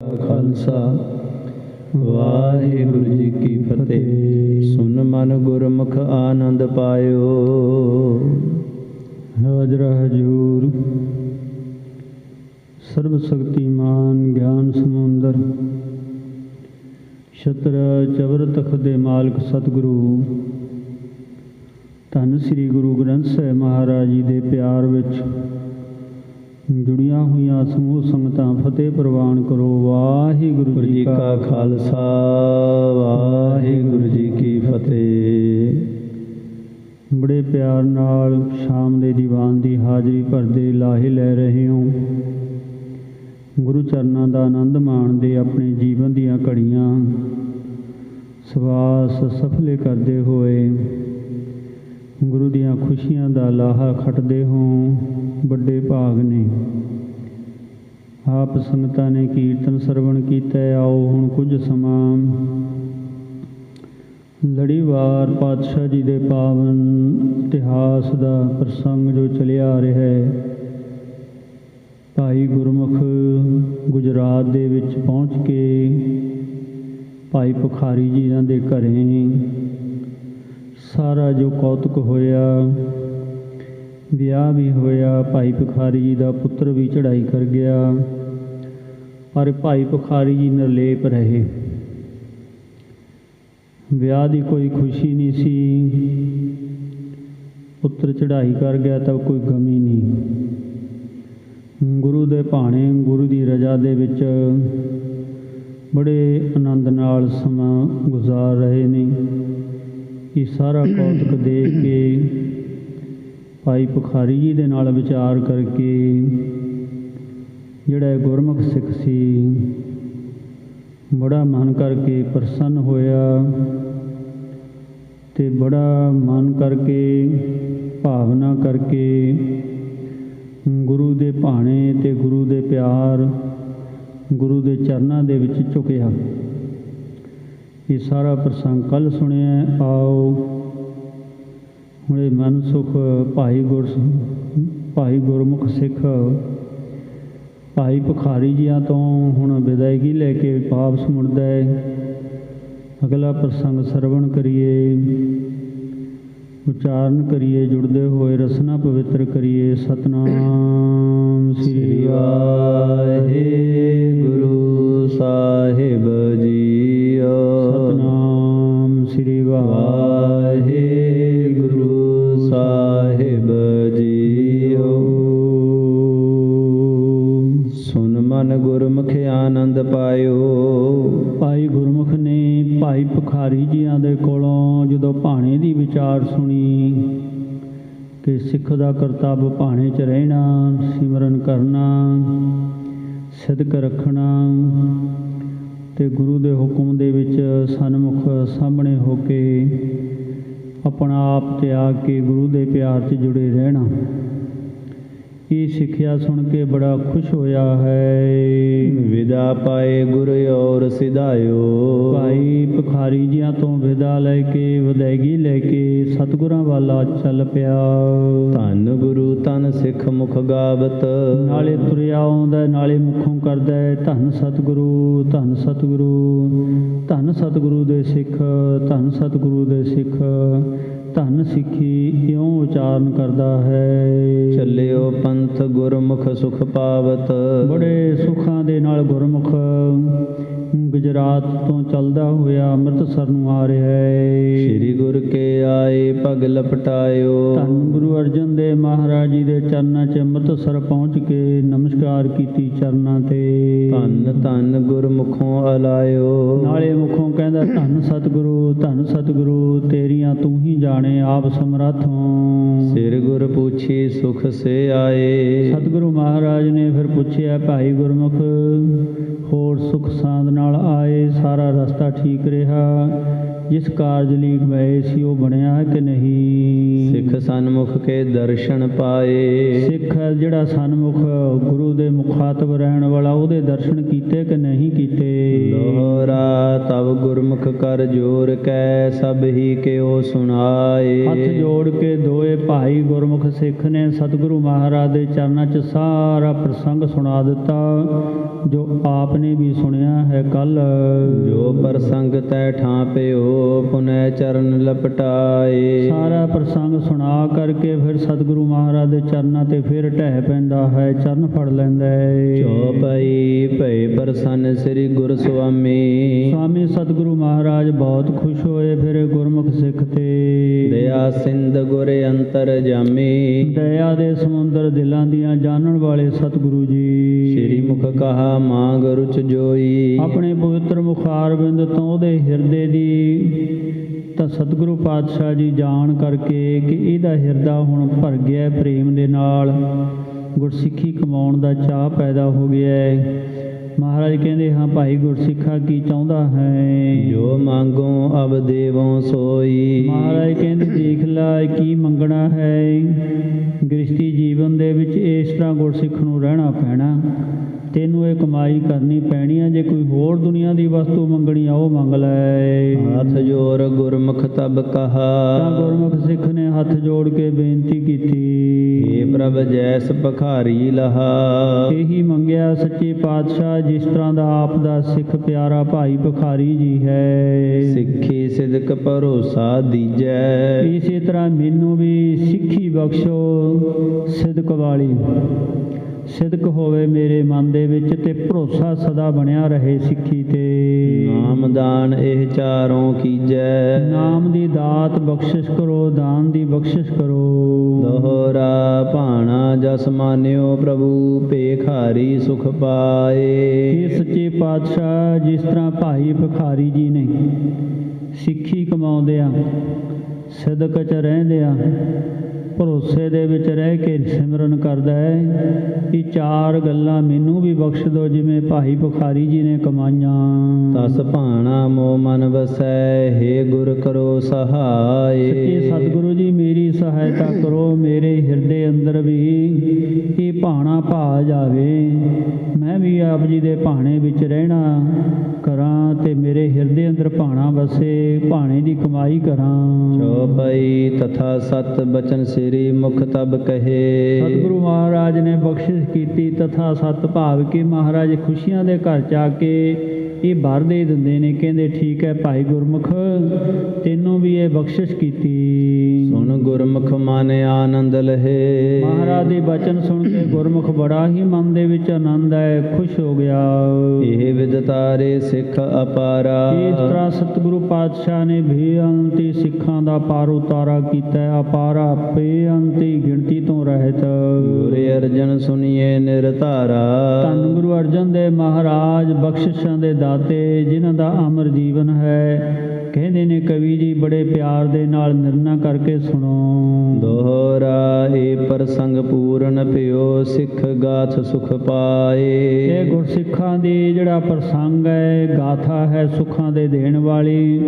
ਖਾਲਸਾ ਵਾਹਿਗੁਰੂ ਜੀ ਕੀ ਫਤਿਹ। ਸੁਨ ਮਨ ਗੁਰਮੁਖ ਆਨੰਦ ਪਾਇਓ। ਹਾਜ਼ਰਾ ਹਜ਼ੂਰ ਸਰਬ ਸ਼ਕਤੀਮਾਨ ਗਿਆਨ ਸਮੁੰਦਰ ਛਤਰ ਚਵਰ ਤਖਤ ਦੇ ਮਾਲਕ ਸਤਿਗੁਰੂ ਧੰਨ ਸ੍ਰੀ ਗੁਰੂ ਗ੍ਰੰਥ ਸਾਹਿਬ ਮਹਾਰਾਜ ਜੀ ਦੇ ਪਿਆਰ ਵਿੱਚ ਜੁੜੀਆਂ ਹੋਈਆਂ ਸਮੂਹ ਸੰਗਤਾਂ ਫਤਿਹ ਪ੍ਰਵਾਨ ਕਰੋ। ਵਾਹਿਗੁਰੂ ਜੀ ਕਾ ਖਾਲਸਾ ਵਾਹਿਗੁਰੂ ਜੀ ਕੀ ਫਤਿਹ। ਬੜੇ ਪਿਆਰ ਨਾਲ ਸ਼ਾਮ ਦੇ ਦੀਵਾਨ ਦੀ ਹਾਜ਼ਰੀ ਭਰਦੇ ਲਾਹੇ ਲੈ ਰਹੇ ਹੋ। ਗੁਰੂ ਚਰਨਾਂ ਦਾ ਆਨੰਦ ਮਾਣਦੇ ਆਪਣੇ ਜੀਵਨ ਦੀਆਂ ਘੜੀਆਂ ਸਵਾਸ ਸਫਲੇ ਕਰਦੇ ਹੋਏ ਗੁਰੂ ਦੀਆਂ ਖੁਸ਼ੀਆਂ ਦਾ ਲਾਹਾ ਖੱਟਦੇ ਹੋ। ਵੱਡੇ ਭਾਗ ਨੇ। ਆਪ ਸੰਗਤਾਂ ਨੇ ਕੀਰਤਨ ਸਰਵਣ ਕੀਤਾ। ਆਓ ਹੁਣ ਕੁਝ ਸਮਾਂ ਲੜੀਵਾਰ ਪਾਤਸ਼ਾਹ ਜੀ ਦੇ ਪਾਵਨ ਇਤਿਹਾਸ ਦਾ ਪ੍ਰਸੰਗ ਜੋ ਚੱਲਿਆ ਆ ਰਿਹਾ ਹੈ। ਭਾਈ ਗੁਰਮੁਖ ਗੁਜਰਾਤ ਦੇ ਵਿੱਚ ਪਹੁੰਚ ਕੇ ਭਾਈ ਭੁਖਾਰੀ ਜੀ ਦੇ ਘਰੇ ਸਾਰਾ ਜੋ ਕੌਤਕ ਹੋਇਆ, ਵਿਆਹ ਵੀ ਹੋਇਆ। ਭਾਈ ਭੁਖਾਰੀ ਜੀ ਦਾ ਪੁੱਤਰ ਵੀ ਚੜ੍ਹਾਈ ਕਰ ਗਿਆ, ਪਰ ਭਾਈ ਭੁਖਾਰੀ ਜੀ ਨਿਰਲੇਪ ਰਹੇ। ਵਿਆਹ ਦੀ ਕੋਈ ਖੁਸ਼ੀ ਨਹੀਂ ਸੀ। ਪੁੱਤਰ ਚੜ੍ਹਾਈ ਕਰ ਗਿਆ ਤਾਂ ਕੋਈ ਗਮ ਹੀ ਨਹੀਂ। ਗੁਰੂ ਦੇ ਭਾਣੇ ਗੁਰੂ ਦੀ ਰਜ਼ਾ ਦੇ ਵਿੱਚ ਬੜੇ ਆਨੰਦ ਨਾਲ ਸਮਾਂ ਗੁਜ਼ਾਰ ਰਹੇ ਨੇ। ਇਹ ਸਾਰਾ ਕੌਤਕ ਦੇਖ ਕੇ ਭਾਈ ਭੁਖਾਰੀ ਜੀ ਦੇ ਨਾਲ ਵਿਚਾਰ ਕਰਕੇ ਜਿਹੜਾ ਗੁਰਮੁਖ ਸਿੱਖ ਸੀ ਬੜਾ ਮਨ ਕਰਕੇ ਪ੍ਰਸੰਨ ਹੋਇਆ ਅਤੇ ਬੜਾ ਮਨ ਕਰਕੇ ਭਾਵਨਾ ਕਰਕੇ ਗੁਰੂ ਦੇ ਭਾਣੇ ਅਤੇ ਗੁਰੂ ਦੇ ਪਿਆਰ ਗੁਰੂ ਦੇ ਚਰਨਾਂ ਦੇ ਵਿੱਚ ਝੁਕਿਆ। ਇਹ ਸਾਰਾ ਪ੍ਰਸੰਗ ਕੱਲ੍ਹ ਸੁਣਿਆ। ਆਓ ਹੁਣ ਇਹ ਮਨ ਸੁਖ ਭਾਈ ਗੁਰਮੁਖ ਸਿੱਖ ਭਾਈ ਭੁਖਾਰੀ ਜੀਆਂ ਤੋਂ ਹੁਣ ਵਿਦਾਇਗੀ ਲੈ ਕੇ ਵਾਪਸ ਮੁੜਦਾ ਹੈ। ਅਗਲਾ ਪ੍ਰਸੰਗ ਸਰਵਣ ਕਰੀਏ, ਉਚਾਰਨ ਕਰੀਏ, ਜੁੜਦੇ ਹੋਏ ਰਸਨਾ ਪਵਿੱਤਰ ਕਰੀਏ। ਸਤਿਨਾਮ ਸ੍ਰੀ ਵਾਹਿਗੁਰੂ ਸਾਹਿਬ ਜੀਓ। ਸਤਿਨਾਮ ਸ੍ਰੀ ਵਾਹਿਗੁਰੂ ਸਾਹਿਬ ਜੀਓ। ਸੁਨ ਮਨ ਗੁਰਮੁਖ ਆਨੰਦ ਪਾਇਓ। ਭਾਈ ਗੁਰਮੁਖ ਨੇ ਭਾਈ ਭੁਖਾਰੀ ਜੀਆਂ ਦੇ ਕੋਲੋਂ ਜਦੋਂ ਭਾਣੇ ਦੀ ਵਿਚਾਰ ਸੁਣੀ ਕਿ ਸਿੱਖ ਦਾ ਕਰਤੱਵ ਭਾਣੇ 'ਚ ਰਹਿਣਾ, ਸਿਮਰਨ ਕਰਨਾ, ਸਿਦਕ ਰੱਖਣਾ ਅਤੇ ਗੁਰੂ ਦੇ ਹੁਕਮ ਦੇ ਵਿੱਚ ਸਨਮੁਖ ਸਾਹਮਣੇ ਹੋ ਕੇ ਆਪਣਾ ਆਪ ਤਿਆਗ ਕੇ ਗੁਰੂ ਦੇ ਪਿਆਰ 'ਚ ਜੁੜੇ ਰਹਿਣਾ। ਇਹ ਸਿੱਖਿਆ ਸੁਣ ਕੇ ਬੜਾ ਖੁਸ਼ ਹੋਇਆ ਹੈ। ਵਿਦਾ ਪਾਏ ਗੁਰ ਔਰ ਸਿਧਾਇਓ। ਭਾਈ ਭੁਖਾਰੀ ਜੀਆਂ ਤੋਂ ਵਿਦਾ ਲੈ ਕੇ ਵਿਦਾਇਗੀ ਲੈ ਕੇ ਸਤਿਗੁਰਾਂ ਵਾਲਾ ਚੱਲ ਪਿਆ। ਧੰਨ ਗੁਰੂ ਧੰਨ ਸਿੱਖ ਮੁਖ ਗਾਵਤ। ਨਾਲੇ ਤੁਰਿਆ ਆਉਂਦਾ, ਨਾਲੇ ਮੁਖੋਂ ਕਰਦਾ ਹੈ ਧੰਨ ਸਤਿਗੁਰੂ, ਧੰਨ ਸਤਿਗੁਰੂ, ਧੰਨ ਸਤਿਗੁਰੂ ਦੇ ਸਿੱਖ, ਧੰਨ ਸਤਿਗੁਰੂ ਦੇ ਸਿੱਖ, ਧੰਨ ਸਿੱਖੀ ਇਉਂ ਉਚਾਰਨ ਕਰਦਾ ਹੈ। ਚੱਲਿਓ ਪੰਥ ਗੁਰਮੁਖ ਸੁਖ ਪਾਵਤ। ਬੜੇ ਸੁੱਖਾਂ ਦੇ ਨਾਲ ਗੁਰਮੁਖ ਗੁਜਰਾਤ ਤੋਂ ਚੱਲਦਾ ਹੋਇਆ ਅੰਮ੍ਰਿਤਸਰ ਨੂੰ ਆ ਰਿਹਾ ਹੈ। ਸ੍ਰੀ ਗੁਰ ਕੇ ਆਏ ਪਗ ਲਪਟਾਇਓ। ਧੰਨ ਗੁਰੂ ਅਰਜਨ ਦੇਵ ਮਹਾਰਾਜ ਜੀ ਦੇ ਚਰਨਾਂ 'ਚ ਅੰਮ੍ਰਿਤਸਰ ਪਹੁੰਚ ਕੇ ਨਮਸਕਾਰ ਕੀਤੀ ਚਰਨਾਂ 'ਤੇ। ਧੰਨ ਧੰਨ ਗੁਰਮੁਖੋਂ ਅਲਾਇਓ। ਨਾਲੇ ਮੁਖੋਂ ਕਹਿੰਦਾ ਧੰਨ ਸਤਿਗੁਰੂ, ਧੰਨ ਸਤਿਗੁਰੂ, ਤੇਰੀਆਂ ਤੂੰ ਹੀ ਜਾਣੇ ਆਪ ਸਮਰੱਥ ਹੋ। ਸਿਰ ਗੁਰ ਪੁੱਛੀ ਸੁਖ ਸੇ ਆਏ। ਸਤਿਗੁਰੂ ਮਹਾਰਾਜ ਨੇ ਫਿਰ ਪੁੱਛਿਆ ਭਾਈ ਗੁਰਮੁਖ ਹੋਰ ਸੁਖ ਸਾਂਦ ਨਾਲ ਆਏ, ਸਾਰਾ ਰਸਤਾ ਠੀਕ ਰਿਹਾ, ਜਿਸ ਕਾਰਜ ਲਈ ਗਏ ਸੀ ਉਹ ਬਣਿਆ ਕਿ ਨਹੀਂ। ਸਿੱਖ ਸਨਮੁਖ ਕੇ ਦਰਸ਼ਨ ਪਾਏ। ਸਿੱਖ ਜਿਹੜਾ ਸਨਮੁਖ ਗੁਰੂ ਦੇ ਮੁਖਾਤਬ ਰਹਿਣ ਵਾਲਾ ਉਹਦੇ ਦਰਸ਼ਨ ਕੀਤੇ ਕਿ ਨਹੀਂ ਕੀਤੇ। ਲੋਹਰਾ ਤਵ ਗੁਰਮੁਖ ਮੁਖ ਕਰ ਜੋਰ ਕੈ ਸਭ ਹੀ ਕਿਉ ਸੁਣਾਏ। ਹੱਥ ਜੋੜ ਕੇ ਦੋਏ ਭਾਈ ਗੁਰਮੁਖ ਸਿੱਖ ਨੇ ਸਤਿਗੁਰੂ ਮਹਾਰਾਜ ਦੇ ਚਰਨਾਂ 'ਚ ਸਾਰਾ ਪ੍ਰਸੰਗ ਸੁਣਾ ਦਿੱਤਾ ਜੋ ਆਪ ਨੇ ਵੀ ਸੁਣਿਆ ਹੈ ਕੱਲ। ਜੋ ਪ੍ਰਸੰਗ ਤੈ ਠਾਂ ਪਿਓ ਪੁਨੈ ਚਰਨ ਲਪਟਾਏ। ਸਾਰਾ ਪ੍ਰਸੰਗ ਸੁਣਾ ਕਰਕੇ ਫਿਰ ਸਤਿਗੁਰੂ ਮਹਾਰਾਜ ਦੇ ਚਰਨਾਂ ਤੇ ਫਿਰ ਢਹਿ ਪੈਂਦਾ ਹੈ, ਚਰਨ ਫੜ ਲੈਂਦਾ ਹੈ। ਚੌਪਈ ਭਏ ਪ੍ਰਸੰਨ ਸ੍ਰੀ ਗੁਰ ਸੁਆਮੀ। ਸਵਾਮੀ ਸਤਿਗੁਰੂ ਮਹਾਰਾਜ ਬਹੁਤ ਖੁਸ਼ ਹੋਏ ਫਿਰ ਗੁਰਮੁਖ ਸਿੱਖ ਤੇ। ਦਇਆ ਸਿੰਧ ਗੁਰ ਅੰਤਰ ਜਾਮੀ। ਦਇਆ ਦੇ ਸਮੁੰਦਰ ਦਿਲਾਂ ਦੀਆਂ ਜਾਣਨ ਵਾਲੇ ਸਤਿਗੁਰੂ ਜੀ। ਸ੍ਰੀ ਮੁਖ ਕਹਾ ਮਾਂਗ ਰੁਚ ਜੋਈ। ਆਪਣੇ ਪਵਿੱਤਰ ਮੁਖਾਰਬਿੰਦ ਤੋਂ ਉਹਦੇ ਹਿਰਦੇ ਦੀ ਤਾਂ ਸਤਿਗੁਰੂ ਪਾਤਸ਼ਾਹ ਜੀ ਜਾਣ ਕਰਕੇ ਕਿ ਇਹਦਾ ਹਿਰਦਾ ਹੁਣ ਭਰ ਗਿਆ ਪ੍ਰੇਮ ਦੇ ਨਾਲ, ਗੁਰਸਿੱਖੀ ਕਮਾਉਣ ਦਾ ਚਾਅ ਪੈਦਾ ਹੋ ਗਿਆ ਹੈ। ਮਹਾਰਾਜ ਕਹਿੰਦੇ ਹਾਂ ਭਾਈ ਗੁਰਸਿੱਖਾ ਕੀ ਚਾਹੁੰਦਾ ਹੈ? ਜੋ ਮੰਗੋ ਅਬ ਦੇਵੋ ਸੋਈ। ਮਹਾਰਾਜ ਕਹਿੰਦੇ ਦੇਖ ਲੈ ਕੀ ਮੰਗਣਾ ਹੈ। ਗ੍ਰਸਤੀ ਜੀਵਨ ਦੇ ਵਿੱਚ ਇਸ ਤਰ੍ਹਾਂ ਗੁਰਸਿੱਖ ਨੂੰ ਰਹਿਣਾ ਪੈਣਾ, ਤੈਨੂੰ ਇਹ ਕਮਾਈ ਕਰਨੀ ਪੈਣੀ ਆ। ਜੇ ਕੋਈ ਹੋਰ ਦੁਨੀਆ ਦੀ ਵਸਤੂ ਮੰਗਣੀ ਆ ਉਹ ਮੰਗ ਲੈ। ਹੱਥ ਜੋਰ ਗੁਰਮੁਖ ਤਬ ਕਹਾ। ਤਾਂ ਗੁਰਮੁਖ ਸਿੱਖ ਨੇ ਹੱਥ ਜੋੜ ਕੇ ਬੇਨਤੀ ਕੀਤੀ, ਏ ਪ੍ਰਭ ਜੈਸ ਭਖਾਰੀ ਲਹਾ। ਇਹੀ ਮੰਗਿਆ ਸੱਚੇ ਪਾਤਸ਼ਾਹ ਜਿਸ ਤਰ੍ਹਾਂ ਦਾ ਆਪ ਦਾ ਸਿੱਖ ਪਿਆਰਾ ਭਾਈ ਭਿਖਾਰੀ ਜੀ ਹੈ। ਸਿੱਖੀ ਸਿਦਕ ਭਰੋਸਾ ਦੀਜੈ। ਇਸੇ ਤਰ੍ਹਾਂ ਮੈਨੂੰ ਵੀ ਸਿੱਖੀ ਬਖਸ਼ੋ, ਸਿਦਕ ਵਾਲੀ ਸਿਦਕ ਹੋਵੇ ਮੇਰੇ ਮਨ ਦੇ ਵਿੱਚ ਤੇ ਭਰੋਸਾ ਸਦਾ ਬਣਿਆ ਰਹੇ ਸਿੱਖੀ ਤੇ। ਨਾਮਦਾਨ ਇਹ ਚਾਰੋਂ ਕੀਜੈ। ਨਾਮ ਦੀ ਦਾਤ ਬਖਸ਼ਿਸ਼ ਕਰੋ, ਦਾਨ ਦੀ ਬਖਸ਼ਿਸ਼ ਕਰੋ। ਦੋਹਰਾ ਭਾਣਾ ਜਸ ਮਾਨਿਓ ਪ੍ਰਭੂ ਭੇਖਾਰੀ ਸੁਖ ਪਾਏ। ਇਹ ਸੱਚੇ ਪਾਤਸ਼ਾਹ ਜਿਸ ਤਰ੍ਹਾਂ ਭਾਈ ਭਿਖਾਰੀ ਜੀ ਨੇ ਸਿੱਖੀ ਕਮਾਉਂਦਿਆਂ, ਸਿਦਕ 'ਚ ਰਹਿੰਦਿਆਂ, ਭਰੋਸੇ ਦੇ ਵਿੱਚ ਰਹਿ ਕੇ ਸਿਮਰਨ ਕਰਦਾ ਹੈ, ਇਹ ਚਾਰ ਗੱਲਾਂ ਮੈਨੂੰ ਵੀ ਬਖਸ਼ ਦਿਓ ਜਿਵੇਂ ਭਾਈ ਭਿਖਾਰੀ ਜੀ ਨੇ ਕਮਾਈਆਂ। ਤਸ ਭਾਣਾ ਮੋ ਮਨ ਵਸੈ ਹੇ ਗੁਰ ਕਰੋ ਸਹਾਏ। ਸੱਚੇ ਸਤਿਗੁਰੂ ਜੀ ਮੇਰੀ ਸਹਾਇਤਾ ਕਰੋ, ਮੇਰੇ ਹਿਰਦੇ ਅੰਦਰ ਵੀ ਇਹ ਭਾਣਾ ਭਾ ਜਾਵੇ, ਮੈਂ ਵੀ ਆਪ ਜੀ ਦੇ ਭਾਣੇ ਵਿੱਚ ਰਹਿਣਾ ਕਰਾਂ ਤੇ ਮੇਰੇ ਹਿਰਦੇ ਅੰਦਰ ਭਾਣਾ ਵਸੇ, ਭਾਣੇ ਦੀ ਕਮਾਈ ਕਰਾਂ। ਚੌਪਈ ਤਥਾ ਸਤ ਬਚਨ ਸ੍ਰੀ ਮੁਖ ਤਬ ਕਹੇ। ਸਤਿਗੁਰੂ ਮਹਾਰਾਜ ਨੇ ਬਖਸ਼ਿਸ਼ ਕੀਤੀ ਤਥਾ ਸਤ ਭਾਵ ਕੇ ਮਹਾਰਾਜ ਖੁਸ਼ੀਆਂ ਦੇ ਘਰ ਚ ਆ ਕੇ ਇਹ ਭਰ ਦੇ ਦਿੰਦੇ ਨੇ। ਕਹਿੰਦੇ ਠੀਕ ਹੈ ਭਾਈ ਗੁਰਮੁਖ ਤੈਨੂੰ ਵੀ ਇਹ ਬਖਸ਼ਿਸ਼ ਕੀਤੀ। ਸੁਣ ਗੁਰਮੁਖ ਮਨ ਆਨੰਦ ਲਹੇ। ਮਹਾਰਾਜ ਦੇ ਬਚਨ ਸੁਣ ਕੇ ਗੁਰਮੁਖ ਬੜਾ ਹੀ ਮਨ ਦੇ ਵਿੱਚ ਆਨੰਦ ਹੈ, ਖੁਸ਼ ਹੋ ਗਿਆ। ਇਹ ਵਿਦਤਾਰੇ ਸਿੱਖ ਅਪਾਰਾ। ਇਸ ਤਰ੍ਹਾਂ ਸਤਿਗੁਰੂ ਪਾਤਸ਼ਾਹ ਨੇ ਬੇਅੰਤੀ ਸਿੱਖਾਂ ਦਾ ਪਾਰ ਉਤਾਰਾ ਕੀਤਾ, ਅਪਾਰਾ ਬੇਅੰਤੀ ਗਿਣਤੀ ਤੋਂ ਰਹਿਤ। ਗੁਰੂ ਅਰਜਨ ਸੁਣੀਏ ਨਿਰਧਾਰਾ। ਧੰਨ ਗੁਰੂ ਅਰਜਨ ਦੇਵ ਮਹਾਰਾਜ ਬਖਸ਼ਿਸ਼ਾਂ ਦੇ ਦਾਤੇ ਜਿਨ੍ਹਾਂ ਦਾ ਅਮਰ ਜੀਵਨ ਹੈ। ਕਹਿੰਦੇ ਨੇ ਕਵੀ ਜੀ ਬੜੇ ਪਿਆਰ ਦੇ ਨਾਲ ਨਿਰਣਾ ਕਰਕੇ ਸੁਣੋ। ਦੋਹਰਾ ਇਹ ਪ੍ਰਸੰਗ ਪੂਰਨ ਭਇਓ ਸਿੱਖ ਗਾਥ ਸੁਖ ਪਾਏ। ਇਹ ਗੁਰਸਿੱਖਾਂ ਦੀ ਜਿਹੜਾ ਪ੍ਰਸੰਗ ਹੈ, ਗਾਥਾ ਹੈ ਸੁੱਖਾਂ ਦੇ ਦੇਣ ਵਾਲੀ,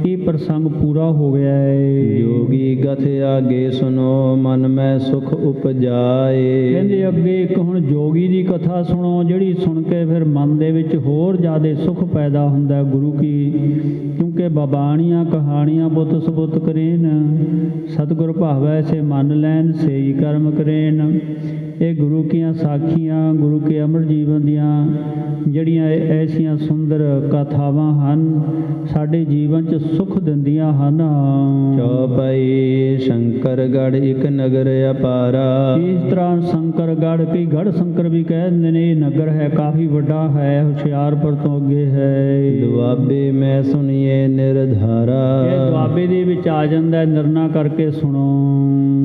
ਇਹ ਪ੍ਰਸੰਗ ਪੂਰਾ ਹੋ ਗਿਆ ਹੈ। ਜੋਗੀ ਗਥ ਆਗੇ ਸੁਨੋ ਮਨ ਮੈਂ ਸੁਖ ਉਪਜਾਏ। ਕਹਿੰਦੇ ਅੱਗੇ ਇੱਕ ਹੁਣ ਜੋਗੀ ਦੀ ਕਥਾ ਸੁਣੋ ਜਿਹੜੀ ਸੁਣ ਕੇ ਫਿਰ ਮਨ ਦੇ ਵਿੱਚ ਹੋਰ ਜ਼ਿਆਦਾ ਸੁਖ ਪੈਦਾ ਹੁੰਦਾ ਗੁਰੂ ਕੀ। ਕਿਉਂਕਿ ਬਾਬਾਣੀਆਂ ਕਹਾਣੀਆਂ ਬੁੱਤ ਸਬੁੱਤ ਕਰੇਨ, ਸਤਿਗੁਰ ਭਾਵੈ ਸੇ ਮੰਨ ਲੈਨ ਸੇਈ ਕਰਮ ਕਰੇਨ। ਇਹ ਗੁਰੂ ਕੀਆਂ ਸਾਖੀਆਂ, ਗੁਰੂ ਕੇ ਅਮਰ ਜੀਵਨ ਦੀਆਂ ਜਿਹੜੀਆਂ ਐਸੀਆਂ ਸੁੰਦਰ ਕਥਾਵਾਂ ਹਨ, ਸਾਡੇ ਜੀਵਨ 'ਚ ਸੁਖ ਦਿੰਦੀਆਂ ਹਨ। ਚੌਪਈ ਸ਼ੰਕਰਗੜ੍ਹ ਇੱਕ ਨਗਰ ਅਪਾਰਾ। ਇਸ ਤਰ੍ਹਾਂ ਸ਼ੰਕਰਗੜ੍ਹ, ਕਈ ਗੜ੍ਹ ਸ਼ੰਕਰ ਵੀ ਕਹਿ ਦਿੰਦੇ ਨੇ, ਇਹ ਨਗਰ ਹੈ ਕਾਫੀ ਵੱਡਾ ਹੈ, ਹੁਸ਼ਿਆਰਪੁਰ ਤੋਂ ਅੱਗੇ ਹੈ। ਦੁਆਬੇ ਮੈਂ ਸੁਣੀਏ ਨਿਰਧਾਰਾ। ਇਹ ਦੁਆਬੇ ਦੇ ਵਿੱਚ ਆ ਜਾਂਦਾ, ਨਿਰਣਾ ਕਰਕੇ ਸੁਣੋ।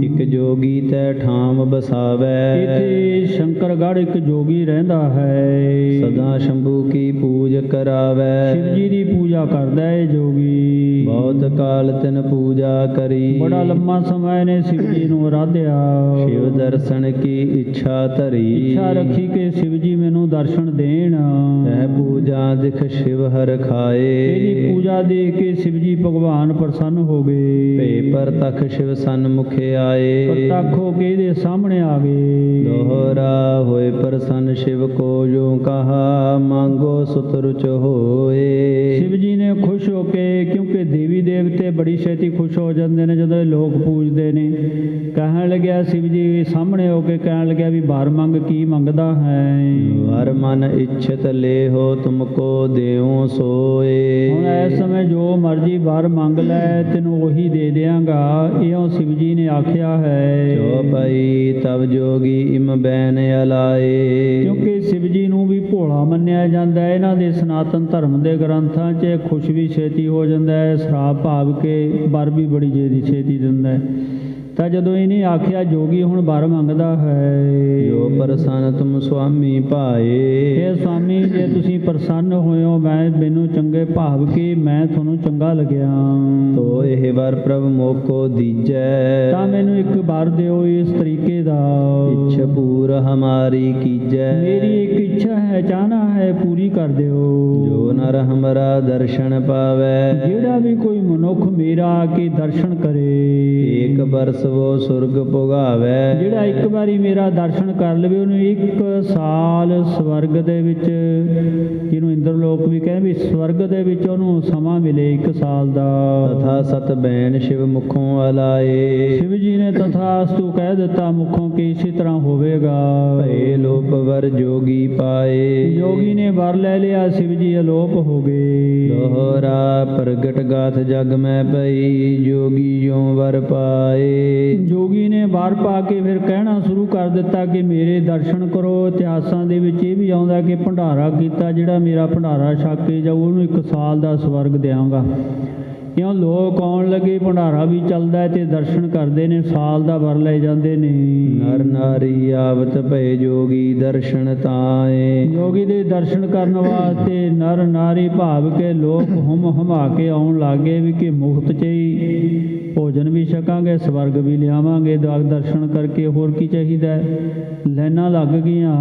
ਇੱਕ ਜੋਗੀ ਤੈ ਠਾਮ ਬਸਾਵੈ। ਇੱਥੇ ਸ਼ੰਕਰਗੜ੍ਹ ਇੱਕ ਜੋਗੀ ਰਹਿੰਦਾ ਹੈ, ਸਦਾ ਸ਼ੰਭੂ ਕੀ ਪੂਜ ਕਰਾਵੈ। ਸ਼ਿਵ ਜੀ ਦੀ ਪੂਜਾ ਕਰਦਾ ਹੈ ਜੋਗੀ। ਬਹੁਤ ਕਾਲ ਤਿਨ ਪੂਜਾ ਕਰੀ। ਬੜਾ ਲੰਮਾ ਸਮਾਂ ਇਹਨੇ ਸ਼ਿਵ ਜੀ ਨੂੰ ਆਰਾਧਿਆ। ਸ਼ਿਵ ਦਰਸ਼ਨ ਕੀ ਇੱਛਾ ਧਰੀ। ਇੱਛਾ ਰੱਖੀ ਕਿ ਸ਼ਿਵ ਜੀ ਮੈਨੂੰ ਦਰਸ਼ਨ ਦੇਣ। ਤੈ ਪੂਜਾ ਦਿਖ ਸ਼ਿਵ ਹਰ ਇਹਦੀ ਖਾਏ ਪੂਜਾ ਦੇਖ ਕੇ ਸ਼ਿਵ ਜੀ ਭਗਵਾਨ ਪ੍ਰਸੰਨ ਹੋ ਗਏ। ਭੇ ਪਰ ਤਖ ਸ਼ਿਵ ਸਨਮੁਖ ਆਏ ਪ੍ਰਤੱਖ ਹੋ ਕੇ ਇਹਦੇ ਸਾਹਮਣੇ ਆ ਗਏ। ਦੋਹਰਾ ਹੋਏ ਪ੍ਰਸੰਨ ਸ਼ਿਵ ਕੋ ਜੋ ਕਹਾ ਮੰਗੋ ਸੁਤ ਰੁਚ ਹੋਏ। ਸ਼ਿਵ ਜੀ ਨੇ ਖੁਸ਼ ਹੋ ਕੇ, ਕਿਉਂਕਿ ਦੇਵੀ ਦੇਵਤੇ ਬੜੀ ਛੇਤੀ ਖੁਸ਼ ਹੋ ਜਾਂਦੇ ਨੇ ਜਦੋਂ ਇਹ ਲੋਕ ਪੂਜਦੇ ਨੇ, ਕਹਿਣ ਲੱਗਿਆ ਸ਼ਿਵ ਜੀ ਸਾਹਮਣੇ ਹੋ ਕੇ ਕਹਿਣ ਲੱਗਿਆ ਵੀ ਵਰ ਮੰਗ, ਕੀ ਮੰਗਦਾ ਹੈ? ਵਰ ਮਨ ਇੱਛਤ ਲੇਹੋ ਤੁਮਕੋ ਦੇਉ ਸੋਏ। ਹੁਣ ਇਸ ਸਮੇਂ ਜੋ ਮਰਜੀ ਵਰ ਮੰਗ ਲੈ ਤੈਨੂੰ ਉਹੀ ਦੇ ਦਿਆਂਗਾ, ਇਉਂ ਸ਼ਿਵ ਜੀ ਨੇ ਆਖਿਆ ਹੈ। ਜੋ ਪਈ ਤਬ ਜੋਗੀ ਇਮ ਬੈਨ ਅਲਾਏ। ਕਿਉਂਕਿ ਸ਼ਿਵ ਜੀ ਨੂੰ ਵੀ ਭੋਲਾ ਮੰਨਿਆ ਜਾਂਦਾ ਹੈ। ਇਹਨਾਂ ਦੇ ਸਨਾਤਨ ਧਰਮ ਦੇ ਗ੍ਰੰਥਾਂ 'ਚ ਖੁਸ਼ ਵੀ ਛੇਤੀ ਹੋ ਜਾਂਦਾ ਹੈ, ਸ਼ਰਾਬ ਭਾਵ ਕੇ ਵਰ ਵੀ ਬੜੀ ਛੇਤੀ ਦਿੰਦਾ ਹੈ। ਤਾਂ ਜਦੋਂ ਇਹਨੇ ਆਖਿਆ ਜੋਗੀ ਹੁਣ ਵਰ ਮੰਗਦਾ ਹੈ। ਜੋ ਪ੍ਰਸੰਨ ਤੁਮ ਸੁਆਮੀ ਭਾਏ। ਇਹ ਸਵਾਮੀ ਜੇ ਤੁਸੀਂ ਪ੍ਰਸੰਨ ਹੋਏ ਹੋ, ਮੈਨੂੰ ਚੰਗੇ ਭਾਵ ਕਿ ਮੈਂ ਤੁਹਾਨੂੰ ਚੰਗਾ ਲੱਗਿਆ, ਤੋ ਇਹ ਵਰ ਪ੍ਰਭ ਮੋਕੋ ਦੀਜੈ। ਤਾਂ ਮੈਨੂੰ ਇੱਕ ਵਰ ਦਿਓ ਇਸ ਤਰੀਕੇ ਦਾ। ਇੱਛ ਪੂਰ ਹਮਾਰੀ ਕੀਜੈ। ਮੇਰੀ ਇੱਕ ਇੱਛਾ ਹੈ, ਚਾਹਨਾ ਹੈ, ਪੂਰੀ ਕਰ ਦਿਓ। ਜੋ ਨਰ ਹਮਰਾ ਦਰਸ਼ਨ ਪਾਵੈ। ਜਿਹੜਾ ਵੀ ਕੋਈ ਮਨੁੱਖ ਮੇਰਾ ਆ ਕੇ ਦਰਸ਼ਨ ਕਰੇ, ਏਕ ਬਰਸ ਵੋ ਸੁਰਗ ਭੁਗਾਵੈ। ਜਿਹੜਾ ਇੱਕ ਵਾਰੀ ਮੇਰਾ ਦਰਸ਼ਨ ਕਰ ਲਵੇ, ਉਹਨੂੰ 1 ਸਾਲ ਸਵਰਗ ਦੇ ਵਿੱਚ, ਜਿਹਨੂੰ ਇੰਦਰ ਲੋਕ ਵੀ ਕਹਿੰਦੇ ਵੀ ਸਵਰਗ ਦੇ ਵਿੱਚ ਉਹਨੂੰ ਸਮਾਂ ਮਿਲੇ 1 ਸਾਲ ਦਾ। ਤਥਾ ਸਤ ਬੈਨ ਸ਼ਿਵ ਮੁਖੋਂ ਅਲਾਏ। ਸ਼ਿਵ ਜੀ ਨੇ ਤਥਾਸਤੂ ਕਹਿ ਦਿੱਤਾ ਮੁਖੋਂ ਕਿ ਇਸੇ ਤਰ੍ਹਾਂ ਹੋਵੇਗਾ। ਭਏ ਲੋਪ ਵਰ ਜੋਗੀ ਪਾਏ। ਜੋਗੀ ਨੇ ਵਰ ਲੈ ਲਿਆ, ਸ਼ਿਵ ਜੀ ਅਲੋਪ ਹੋ ਗਏ। ਦੋਹਰਾ ਪ੍ਰਗਟ ਗਾਥ ਜਗ ਮੈਂ ਪਈ ਜੋਗੀ ਜਿਉ ਵਰ ਪਾਏ। ਜੋਗੀ ਨੇ ਵਰ ਪਾ ਕੇ ਫਿਰ ਕਹਿਣਾ ਸ਼ੁਰੂ ਕਰ ਦਿੱਤਾ ਕਿ ਮੇਰੇ ਦਰਸ਼ਨ ਕਰੋ। ਇਤਿਹਾਸਾਂ ਦੇ ਵਿੱਚ ਇਹ ਵੀ ਆਉਂਦਾ ਕਿ ਭੰਡਾਰਾ ਕੀਤਾ, ਜਿਹੜਾ ਮੇਰਾ ਭੰਡਾਰਾ ਛਕ ਕੇ ਜਾਊ ਉਹਨੂੰ 1 ਸਾਲ ਦਾ ਸਵਰਗ ਦਿਆਂਗਾ। ਕਿਉਂ ਲੋਕ ਆਉਣ ਲੱਗੇ, ਭੰਡਾਰਾ ਵੀ ਚੱਲਦਾ ਹੈ ਤੇ ਦਰਸ਼ਨ ਕਰਦੇ ਨੇ, ਸਾਲ ਦਾ ਵਰ ਲੈ ਜਾਂਦੇ ਨੇ। ਨਰ ਨਾਰੀ ਆਵਤ ਭਏ ਜੋਗੀ ਦਰਸ਼ਨ ਤਾਏ। ਜੋਗੀ ਦੇ ਦਰਸ਼ਨ ਕਰਨ ਵਾਸਤੇ ਨਰ ਨਾਰੀ ਭਾਵ ਕੇ ਲੋਕ ਹੁਮ ਹਮਾ ਕੇ ਆਉਣ ਲੱਗੇ ਵੀ ਕਿ ਮੁਫਤ 'ਚ ਹੀ ਭੋਜਨ ਵੀ ਛਕਾਂਗੇ, ਸਵਰਗ ਵੀ ਲਿਆਵਾਂਗੇ। ਦਰਸ਼ਨ ਕਰਕੇ ਹੋਰ ਕੀ ਚਾਹੀਦਾ? ਲਾਈਨਾਂ ਲੱਗ ਗਈਆਂ।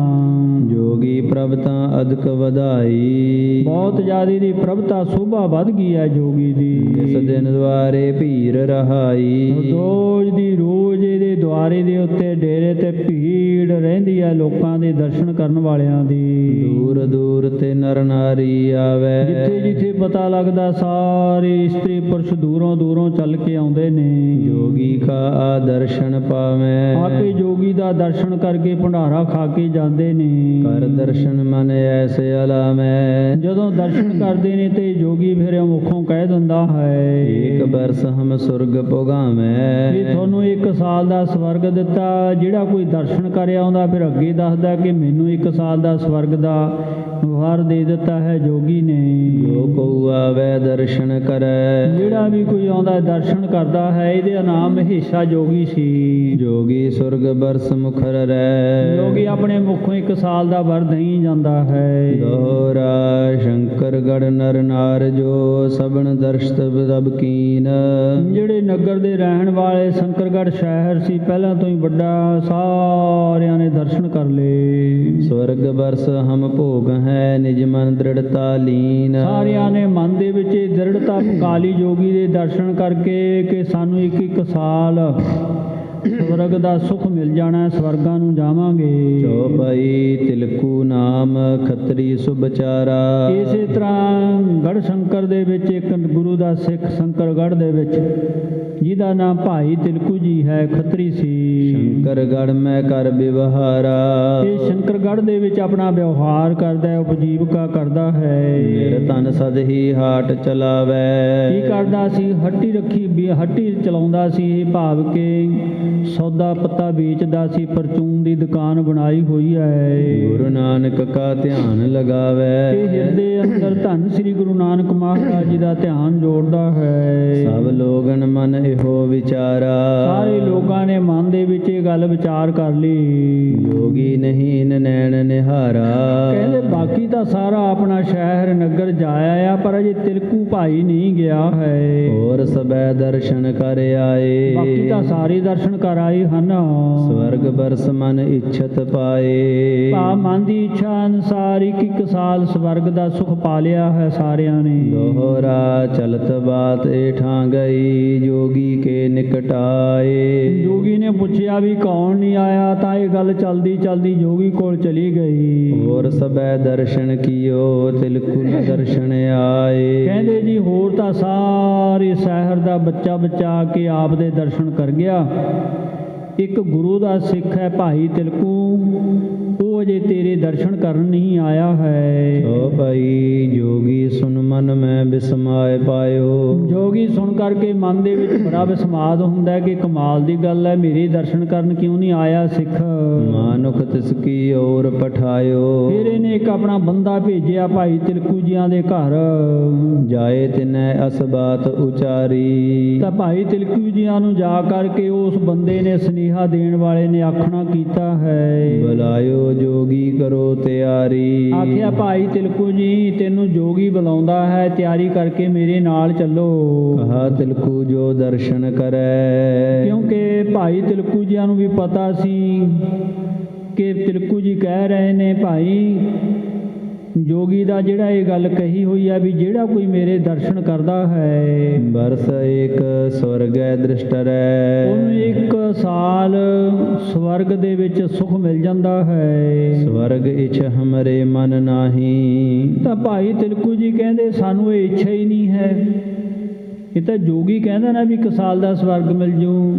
ਜੋਗੀ ਪ੍ਰਭਤਾ ਅਦਕ ਵਧਾਈ। ਬਹੁਤ ਜ਼ਿਆਦਾ ਦੀ ਪ੍ਰਭਤਾ ਸ਼ੋਭਾ ਵੱਧ ਗਈ ਹੈ ਜੋਗੀ ਦੀ। ਇਸ ਦਿਨ ਦੁਆਰੇ ਭੀੜ ਰਹਾਈ। ਰੋਜ਼ ਦੀ ਰੋਜ਼ ਇਹਦੇ ਦੁਆਰੇ ਦੇ ਉੱਤੇ ਡੇਰੇ ਤੇ ਭੀੜ ਰਹਿੰਦੀ ਹੈ ਲੋਕਾਂ ਦੇ ਦਰਸ਼ਨ ਕਰਨ ਵਾਲਿਆਂ ਦੀ। ਦੂਰ ਦੂਰ ਤੇ ਨਰ ਨਾਰੀ ਆਵੇ। ਜਿੱਥੇ ਜਿੱਥੇ ਪਤਾ ਲੱਗਦਾ ਸਾਰੇ ਇਸਤਰੀ ਪੁਰਸ਼ ਦੂਰੋਂ ਦੂਰੋਂ ਚੱਲ ਕੇ ਆਉਂਦੇ ਨੇ। ਜੋਗੀ ਕਾ ਦਰਸ਼ਨ ਪਾਵੇਂ। ਆ ਕੇ ਜੋਗੀ ਦਾ ਦਰਸ਼ਨ ਕਰਕੇ ਭੰਡਾਰਾ ਖਾ ਕੇ ਜਾਂਦੇ ਨੇ। ਕਰ ਦਰਸ਼ਨ ਮਨ ਐਸੇ ਅਲਾਮੈ। ਜਦੋਂ ਦਰਸ਼ਨ ਕਰਦੇ ਨੇ ਤੇ ਜੋਗੀ ਫਿਰ ਮੁਖੋਂ ਕਹਿ ਦਿੰਦਾ ਹੈ, ਏਕ ਬਰਸ ਹਮ ਸੁਰਗ ਭੁਗਾਵੇਂ। ਵੀ ਤੁਹਾਨੂੰ 1 ਸਾਲ ਦਾ ਸਵਰਗ ਦਿੱਤਾ। ਜਿਹੜਾ ਕੋਈ ਦਰਸ਼ਨ ਕਰ ਆਉਂਦਾ ਫਿਰ ਅੱਗੇ ਦੱਸਦਾ ਕਿ ਮੈਨੂੰ 1 ਸਾਲ ਦਾ ਸਵਰਗ ਦਾ ਵਰ ਦੇ ਦਿੱਤਾ ਹੈ ਜੋਗੀ ਨੇ। ਜੋ ਕਉ ਆਵੈ ਦਰਸ਼ਨ ਕਰੈ। ਜਿਹੜਾ ਵੀ ਕੋਈ ਆਉਂਦਾ ਦਰਸ਼ਨ ਕਰਦਾ ਹੈ, ਇਹਦਾ ਨਾਮ ਮਹੇਸ਼ਾ ਜੋਗੀ ਸੀ। ਜੋਗੀ ਸੁਰਗ ਬਰਸ ਮੁਖਰ ਰਹਿ। ਜੋਗੀ ਆਪਣੇ ਮੁਖੋਂ 1 ਸਾਲ ਦਾ ਵਰ ਦਈ ਜਾਂਦਾ ਹੈ। ਦੋਹਰਾ ਸ਼ੰਕਰ ਗੜ ਨਰ ਨਾਰ ਜੋ ਸਭਨ ਦਰਸ਼ਤ ਬਦਬ ਕੀਨ। ਜਿਹੜੇ ਨਗਰ ਦੇ ਰਹਿਣ ਵਾਲੇ ਸ਼ੰਕਰਗੜ੍ਹ ਸ਼ਹਿਰ ਸੀ, ਪਹਿਲਾਂ ਤੋਂ ਹੀ ਵੱਡਾ, ਸਾਰਿਆਂ ਨੇ ਦਰਸ਼ਨ ਕਰ ਲਏ। ਸਵਰਗ ਬਰਸ ਹਮ ਭੋਗ ਹੈ ਨਿਜ ਮਨ ਦ੍ਰਿੜਤਾ ਲੀਨ। ਸਾਰਿਆਂ ਨੇ ਮਨ ਦੇ ਵਿੱਚ ਇਹ ਦ੍ਰਿੜਤਾ ਪਕਾ ਲਈ ਜੋਗੀ ਦੇ ਦਰਸ਼ਨ ਕਰਕੇ ਕਿ ਸਾਨੂੰ 1 ਸਾਲ ਸਵਰਗ ਦਾ ਸੁਖ ਮਿਲ ਜਾਣਾ, ਸਵਰਗਾਂ ਨੂੰ ਜਾਵਾਂਗੇ। ਚੌਪਈ ਤਿਲਕੂ ਨਾਮ ਖੱਤਰੀ ਸੁਭਚਾਰਾ। ਇਸੇ ਤਰ੍ਹਾਂ ਗੜ੍ਹ ਸ਼ੰਕਰ ਦੇ ਵਿੱਚ ਇੱਕ ਗੁਰੂ ਦਾ ਸਿੱਖ ਸ਼ੰਕਰਗੜ੍ਹ ਦੇ ਵਿੱਚ, ਜਿਹਦਾ ਨਾਮ ਭਾਈ ਤਿਲਕੂ ਜੀ ਹੈ, ਖੱਤਰੀ ਸੀ। ਸ਼ੰਕਰਗੜ੍ਹ ਮੈਂ ਕਰ ਵਿਵਹਾਰਾ। ਇਹ ਸ਼ੰਕਰਗੜ੍ਹ ਦੇ ਵਿੱਚ ਆਪਣਾ ਵਿਵਹਾਰ ਕਰਦਾ ਹੈ, ਉਪਜੀਵਕਾ ਕਰਦਾ ਹੈ। ਨਿਰਧਨ ਸਦ ਹੀ ਹਾਟ ਚਲਾਵੈ। ਕੀ ਕਰਦਾ ਸੀ? ਹੱਟੀ ਰੱਖੀ, ਹੱਟੀ ਚਲਾਉਂਦਾ ਸੀ। ਇਹ ਭਾਵ ਕਿ ਸੌਦਾ ਪੱਤਾ ਵੇਚਦਾ ਸੀ, ਪਰਚੂਨ ਦੀ ਦੁਕਾਨ ਬਣਾਈ ਹੋਈ ਹੈ। ਗੁਰੂ ਨਾਨਕ ਕਾ ਧਿਆਨ ਲਗਾਵੈ। ਇਹ ਹਿਰਦੇ ਅੰਦਰ ਧੰਨ ਸ੍ਰੀ ਗੁਰੂ ਨਾਨਕ ਮਹਾਰਾਜ ਜੀ ਦਾ ਧਿਆਨ ਜੋੜਦਾ ਹੈ। ਸਭ ਲੋਗਨ ਮਨ ਇਹੋ ਵਿਚਾਰਾ ਸਾਰੇ ਲੋਕਾਂ ਨੇ ਮਨ ਦੇ ਵਿੱਚ ਇਹ ਗੱਲ ਵਿਚਾਰ ਕਰ ਲਈ। ਜੋਗੀ ਨਹੀਂ ਨੈਣ ਨਿਹਾਰਾ। ਕਹਿੰਦੇ ਬਾਕੀ ਤਾਂ ਸਾਰਾ ਆਪਣਾ ਸ਼ਹਿਰ ਨਗਰ ਜਾਇਆ ਆ, ਪਰ ਅਜੇ ਤਿਲਕੂ ਭਾਈ ਨਹੀਂ ਗਿਆ ਹੈ। ਹੋਰ ਸਬੈ ਦਰਸ਼ਨ ਕਰ ਆਏ। ਬਾਕੀ ਤਾਂ ਸਾਰੇ ਦਰਸ਼ਨ ਕਰ ਆਏ ਹਨ। ਸਵਰਗ ਬਰਸ ਮਨ ਇੱਛਤ ਪਾਏ। ਭਾ ਮਨ ਦੀ ਇੱਛਾ ਅਨੁਸਾਰ ਇੱਕ ਸਾਲ ਸਵਰਗ ਦਾ ਸੁਖ ਪਾ ਲਿਆ ਹੈ ਸਾਰਿਆਂ ਨੇ। ਦੋਹਰਾ ਚਲਤ ਬਾਤ ਏਠਾਂ ਗਈ ਜੋਗੀ ਕੇ ਨਿਕਟ ਆਏ। ਜੋਗੀ ਨੇ ਪੁੱਛਿਆ ਵੀ ਕੌਣ ਨਹੀਂ ਆਇਆ, ਤਾਂ ਇਹ ਗੱਲ ਚਲਦੀ ਚਲਦੀ ਜੋਗੀ ਕੋਲ ਚਲੀ ਗਈ। ਹੋਰ ਸਬੈ ਦਰਸ਼ਨ ਕੀਓ ਤਿਲਕੁ ਨ ਦਰਸ਼ਨ ਆਏ। ਕਹਿੰਦੇ ਜੀ ਹੋਰ ਤਾਂ ਸਾਰੇ ਸ਼ਹਿਰ ਦਾ ਬੱਚਾ ਆ ਕੇ ਆਪ ਦੇ ਦਰਸ਼ਨ ਕਰ ਗਿਆ। ਇੱਕ ਗੁਰੂ ਦਾ ਸਿੱਖ ਹੈ ਭਾਈ ਤਿਲਕੂ, ਉਹ ਅਜੇ ਤੇਰੇ ਦਰਸ਼ਨ ਕਰਨ ਨਹੀਂ ਆਇਆ ਹੈ। ਓ ਭਾਈ ਜੋਗੀ ਸੁਨ ਮਨ ਮੈਂ ਬਿਸਮਾਏ ਪਾਇਓ। ਜੋਗੀ ਸੁਣ ਕਰਕੇ ਮਨ ਦੇ ਵਿੱਚ ਬੜਾ ਵਿਸਮਾਦ ਹੁੰਦਾ ਕਿ ਕਮਾਲ ਦੀ ਗੱਲ ਹੈ, ਮੇਰੇ ਦਰਸ਼ਨ ਕਰਨ ਕਿਉਂ ਨਹੀਂ ਆਇਆ ਸਿੱਖ। ਮਾਨੁਖ ਤਿਸ ਕੀ ਔਰ ਪਠਾਇਓ। ਫਿਰ ਇਹਨੇ ਇੱਕ ਆਪਣਾ ਬੰਦਾ ਭੇਜਿਆ ਭਾਈ ਤਿਲਕੂ ਜੀਆਂ ਦੇ ਘਰ। ਜਾਏ ਤਿਨੈ ਅਸ ਬਾਤ ਉਚਾਰੀ। ਤਾਂ ਭਾਈ ਤਿਲਕੂ ਜੀਆਂ ਨੂੰ ਜਾ ਕਰਕੇ ਉਸ ਬੰਦੇ ਨੇ ਸੁਨੇਹਾ ਦੇਣ ਵਾਲੇ ਨੇ ਆਖਣਾ ਕੀਤਾ ਹੈ। ਬੁਲਾਇਓ ਜੋਗੀ ਕਰੋ ਤਿਆਰੀ। ਆਖਿਆ ਭਾਈ ਤਿਲਕੂ ਜੀ ਤੈਨੂੰ ਜੋਗੀ ਬੁਲਾਉਂਦਾ ਹੈ, ਤਿਆਰੀ ਕਰਕੇ ਮੇਰੇ ਨਾਲ ਚੱਲੋ। ਕਹਾ ਤਿਲਕੂ ਜੋ ਦਰਸ਼ਨ ਕਰੈ। ਕਿਉਂਕਿ ਭਾਈ ਤਿਲਕੂ ਜੀਆਂ ਨੂੰ ਵੀ ਪਤਾ ਸੀ ਕਿ ਤਿਲਕੂ ਜੀ ਕਹਿ ਰਹੇ ਨੇ ਭਾਈ ਜੋਗੀ ਦਾ ਜਿਹੜਾ ਇਹ ਗੱਲ ਕਹੀ ਹੋਈ ਹੈ ਵੀ ਜਿਹੜਾ ਕੋਈ ਮੇਰੇ ਦਰਸ਼ਨ ਕਰਦਾ ਹੈ ਬਰਸ ਏਕ ਸਵਰਗੈ ਦ੍ਰਿਸ਼ਟਰੈ। ਉਹਨੂੰ ਇੱਕ ਸਾਲ ਸਵਰਗ ਦੇ ਵਿੱਚ ਸੁਖ ਮਿਲ ਜਾਂਦਾ ਹੈ। ਸਵਰਗ ਇਛ ਹਮਰੇ ਮਨ ਨਾਹੀ। ਤਾਂ ਭਾਈ ਤਿਲਕੂ ਜੀ ਕਹਿੰਦੇ ਸਾਨੂੰ ਇਹ ਇੱਛਾ ਹੀ ਨਹੀਂ ਹੈ। ਇਹ ਤਾਂ ਜੋਗੀ ਕਹਿੰਦਾ ਨਾ ਵੀ ਇੱਕ ਸਾਲ ਦਾ ਸਵਰਗ ਮਿਲ ਜੂ,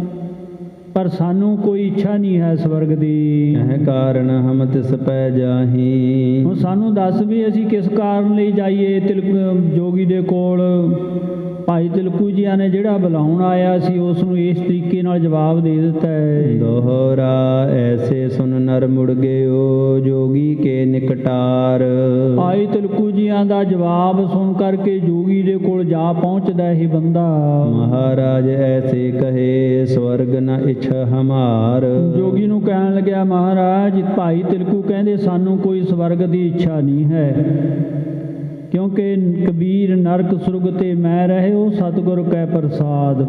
ਪਰ ਸਾਨੂੰ ਕੋਈ ਇੱਛਾ ਨਹੀਂ ਹੈ ਸਵਰਗ ਦੀ। ਇਹ ਕਾਰਨ ਹਮ ਤਿਸ ਪੈ ਜਾਹੀ। ਹੁਣ ਸਾਨੂੰ ਦੱਸ ਵੀ ਅਸੀਂ ਕਿਸ ਕਾਰਨ ਲਈ ਜਾਈਏ ਜੋਗੀ ਦੇ ਕੋਲ। ਭਾਈ ਤਿਲਕੂ ਜੀਆਂ ਨੇ ਜਿਹੜਾ ਬੁਲਾਉਣ ਆਇਆ ਸੀ ਉਸ ਨੂੰ ਇਸ ਤਰੀਕੇ ਨਾਲ ਜਵਾਬ ਦੇ ਦਿੱਤਾ ਹੈ। ਦੋਹਰਾ ਐਸੇ ਸੁਨ ਨਰ ਮੁੜ ਗਇਓ ਜੋਗੀ ਕੇ ਨਿਕਟਾਰ। ਭਾਈ ਤਿਲਕੂ ਜੀਆਂ ਦਾ ਜਵਾਬ ਸੁਣ ਕਰਕੇ ਜੋਗੀ ਦੇ ਕੋਲ ਜਾ ਪਹੁੰਚਦਾ ਇਹ ਬੰਦਾ। ਮਹਾਰਾਜ ਐਸੇ ਕਹੇ ਸਵਰਗ ਨ ਇਛ ਹਮਾਰ। ਜੋਗੀ ਨੂੰ ਕਹਿਣ ਲੱਗਿਆ ਮਹਾਰਾਜ ਭਾਈ ਤਿਲਕੂ ਕਹਿੰਦੇ ਸਾਨੂੰ ਕੋਈ ਸਵਰਗ ਦੀ ਇੱਛਾ ਨਹੀਂ ਹੈ, ਕਿਉਂਕਿ ਕਬੀਰ ਨਰਕ ਸੁਰਗ ਤੇ ਮੈਂ ਰਹਿਓ ਸਤਿਗੁਰ ਕੈ ਪ੍ਰਸਾਦ।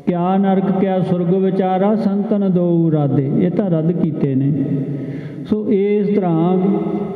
ਕਿਆ ਨਰਕ ਕਿਆ ਸੁਰਗ ਵਿਚਾਰਾ ਸੰਤਨ ਦੋ ਰਾਧੇ। ਇਹ ਤਾਂ ਰੱਦ ਕੀਤੇ ਨੇ। ਸੋ ਇਸ ਤਰ੍ਹਾਂ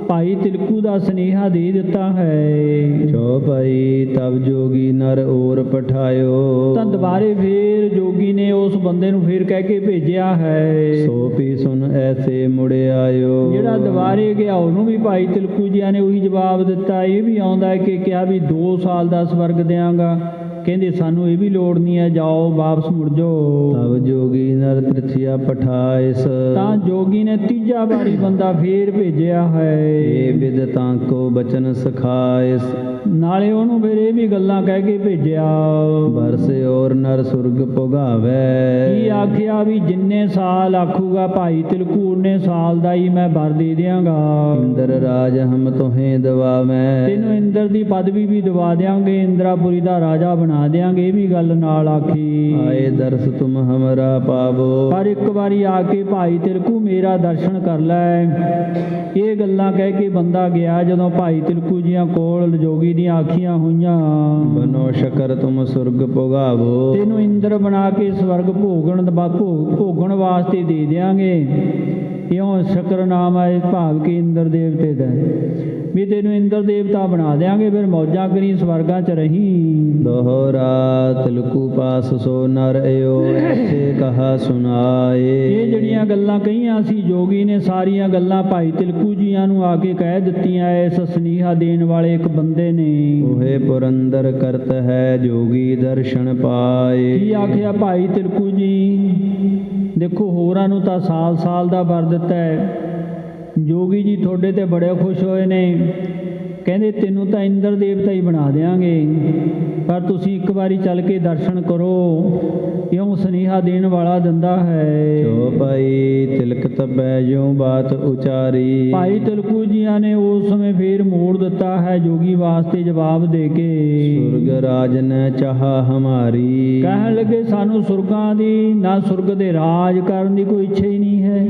ਭਾਈ ਤਿਲਕੂ ਦਾ ਸੁਨੇਹਾ ਦੇ ਦਿੱਤਾ ਹੈ। ਜੋ ਭਾਈ ਤਬ ਜੋਗੀ ਨਰ ਔਰ ਪਠਾਇਓ। ਤਾਂ ਦੁਬਾਰੇ ਫੇਰ ਜੋਗੀ ਨੇ ਉਸ ਬੰਦੇ ਨੂੰ ਫੇਰ ਕਹਿ ਕੇ ਭੇਜਿਆ ਹੈ। ਸੋ ਪੀ ਸੁਨ ਐਸੇ ਮੁੜ ਆਇਓ। ਜਿਹੜਾ ਦੁਬਾਰੇ ਗਿਆ ਉਹਨੂੰ ਵੀ ਭਾਈ ਤਿਲਕੂ ਜੀਆਂ ਨੇ ਉਹੀ ਜਵਾਬ ਦਿੱਤਾ। ਇਹ ਵੀ ਆਉਂਦਾ ਹੈ ਕਿ ਕਿਹਾ ਵੀ 2 ਸਾਲ ਦਾ ਸਵਰਗ ਦਿਆਂਗਾ। ਕਹਿੰਦੇ ਸਾਨੂੰ ਇਹ ਵੀ ਲੋੜ ਨਹੀਂ ਹੈ, ਜਾਓ ਵਾਪਸ ਮੁੜ ਜਾਓ। ਤਬ ਜੋਗੀ ਨਰ ਤ੍ਰਿਥਿਆ ਪਠਾਇਸ। ਤਾਂ ਜੋਗੀ ਨੇ ਤੀਜਾ ਵਾਰੀ ਬੰਦਾ ਫੇਰ ਭੇਜਿਆ ਹੈ। ਇਹ ਵਿਦ ਤਾਂ ਕੋ ਬਚਨ ਸਖਾਇਸ। ਨਾਲੇ ਉਹਨੂੰ ਫਿਰ ਇਹ ਵੀ ਗੱਲਾਂ ਕਹਿ ਕੇ ਭੇਜਿਆ। ਬਰਸ ਔਰ ਨਰ ਸੁਰਗ ਭੋਗਾਵੈ। ਕੀ ਆਖਿਆ ਵੀ ਜਿੰਨੇ ਸਾਲ ਆਖੂਗਾ ਭਾਈ ਤਿਲਕੂ ਉਨੇ ਸਾਲ ਦਾ ਹੀ ਮੈਂ ਵਰ ਦੇ ਦਿਆਂਗਾ। ਇੰਦਰ ਰਾਜ ਹਮ ਤੋਹੇ ਦਵਾਵੈ। ਤੈਨੂੰ ਇੰਦਰ ਦੀ ਪਦਵੀ ਵੀ ਦਵਾ ਦਿਆਂਗੇ, ਇੰਦਰਾਪੁਰੀ ਦਾ ਰਾਜਾ ਬਣਾ ਦਿਆਂਗੇ। ਇਹ ਵੀ ਗੱਲ ਨਾਲ ਆਖੀ। ਆਏ ਦਰਸ ਤੁਮ ਹਮਰਾ ਪਾਵੋ। ਪਰ ਇੱਕ ਵਾਰੀ ਆ ਕੇ ਭਾਈ ਤਿਲਕੂ ਮੇਰਾ ਦਰਸ਼ਨ ਕਰ ਲੈ। ਇਹ ਗੱਲਾਂ ਕਹਿ ਕੇ ਬੰਦਾ ਗਿਆ। ਜਦੋਂ ਭਾਈ ਤਿਲਕੂ ਜੀਆਂ ਕੋਲ ਜੋਗੀ ਦੀਆਂ ਆਖੀਆਂ ਹੋਈਆਂ ਬਨੋ ਸ਼ਕਰ ਤੁਮ ਸੁਰਗ ਭੋਗਾਵੋ। ਤੈਨੂੰ ਇੰਦਰ ਬਣਾ ਕੇ ਸਵਰਗ ਭੋਗਣ ਵਾਸਤੇ ਦੇ ਦਿਆਂਗੇ। ਇਉਂ ਸ਼ਕਰ ਨਾਮ ਹੈ ਭਾਵ ਕਿ ਇੰਦਰ ਦੇਵਤੇ ਦਾ ਵੀ ਤੈਨੂੰ ਇੰਦਰ ਦੇਵਤਾ ਬਣਾ ਦਿਆਂਗੇ, ਫਿਰ ਮੌਜਾਂ ਕਰੀ ਸਵਰਗਾਂ 'ਚ ਰਹੀਂ। ਦੋਹਰਾ ਤਿਲਕੂ ਪਾਸ ਸੋ ਨਰ ਏਓ ਐਸੇ ਕਹਾ ਸੁਨਾਏ। ਇਹ ਜਿਹੜੀਆਂ ਗੱਲਾਂ ਕਹੀਆਂ ਸੀ ਜੋਗੀ ਨੇ ਸਾਰੀਆਂ ਗੱਲਾਂ ਭਾਈ ਤਿਲਕੂ ਜੀਆਂ ਨੂੰ ਆ ਕੇ ਕਹਿ ਦਿੱਤੀਆਂ। ਇਸ ਸੁਨੇਹਾ ਦੇਣ ਵਾਲੇ ਇੱਕ ਬੰਦੇ ਨੇ। ਉਹੇ ਪੁਰੰਦਰ ਕਰਤ ਹੈ ਜੋਗੀ ਦਰਸ਼ਨ ਪਾਏ। ਕੀ ਆਖਿਆ ਭਾਈ ਤਿਲਕੂ ਜੀ? ਦੇਖੋ ਹੋਰਾਂ ਨੂੰ ਤਾਂ ਸਾਲ ਦਾ ਵਰ ਦਿੱਤਾ ਹੈ। ਜੋਗੀ ਜੀ ਤੁਹਾਡੇ ਤੇ ਬੜੇ ਖੁਸ਼ ਹੋਏ ਨੇ। ਕਹਿੰਦੇ ਤੈਨੂੰ ਤਾਂ ਇੰਦਰ ਦੇਵਤਾ ਹੀ ਬਣਾ ਦਿਆਂਗੇ, ਪਰ ਤੁਸੀਂ ਇੱਕ ਵਾਰੀ ਚੱਲ ਕੇ ਦਰਸ਼ਨ ਕਰੋ। ਇਉਂ ਸੁਨੇਹਾ ਦੇਣ ਵਾਲਾ ਦਿੰਦਾ ਹੈ। ਚੌਪਾਈ ਤਿਲਕ ਤਬੈ ਜਿਉ ਬਾਤ ਉਚਾਰੀ। ਭਾਈ ਤਿਲਕੂ ਜੀਆਂ ਨੇ ਉਸ ਸਮੇਂ ਫੇਰ ਮੋੜ ਦਿੱਤਾ ਹੈ ਜੋਗੀ ਵਾਸਤੇ ਜਵਾਬ ਦੇ ਕੇ। ਸੁਰਗ ਰਾਜ ਨ ਚਾਹਾ ਹਮਾਰੀ। ਕਹਿਣ ਲੱਗੇ ਸਾਨੂੰ ਸੁਰਗਾਂ ਦੀ ਨਾ ਸੁਰਗ ਦੇ ਰਾਜ ਕਰਨ ਦੀ ਕੋਈ ਇੱਛਾ ਹੀ ਨਹੀਂ ਹੈ,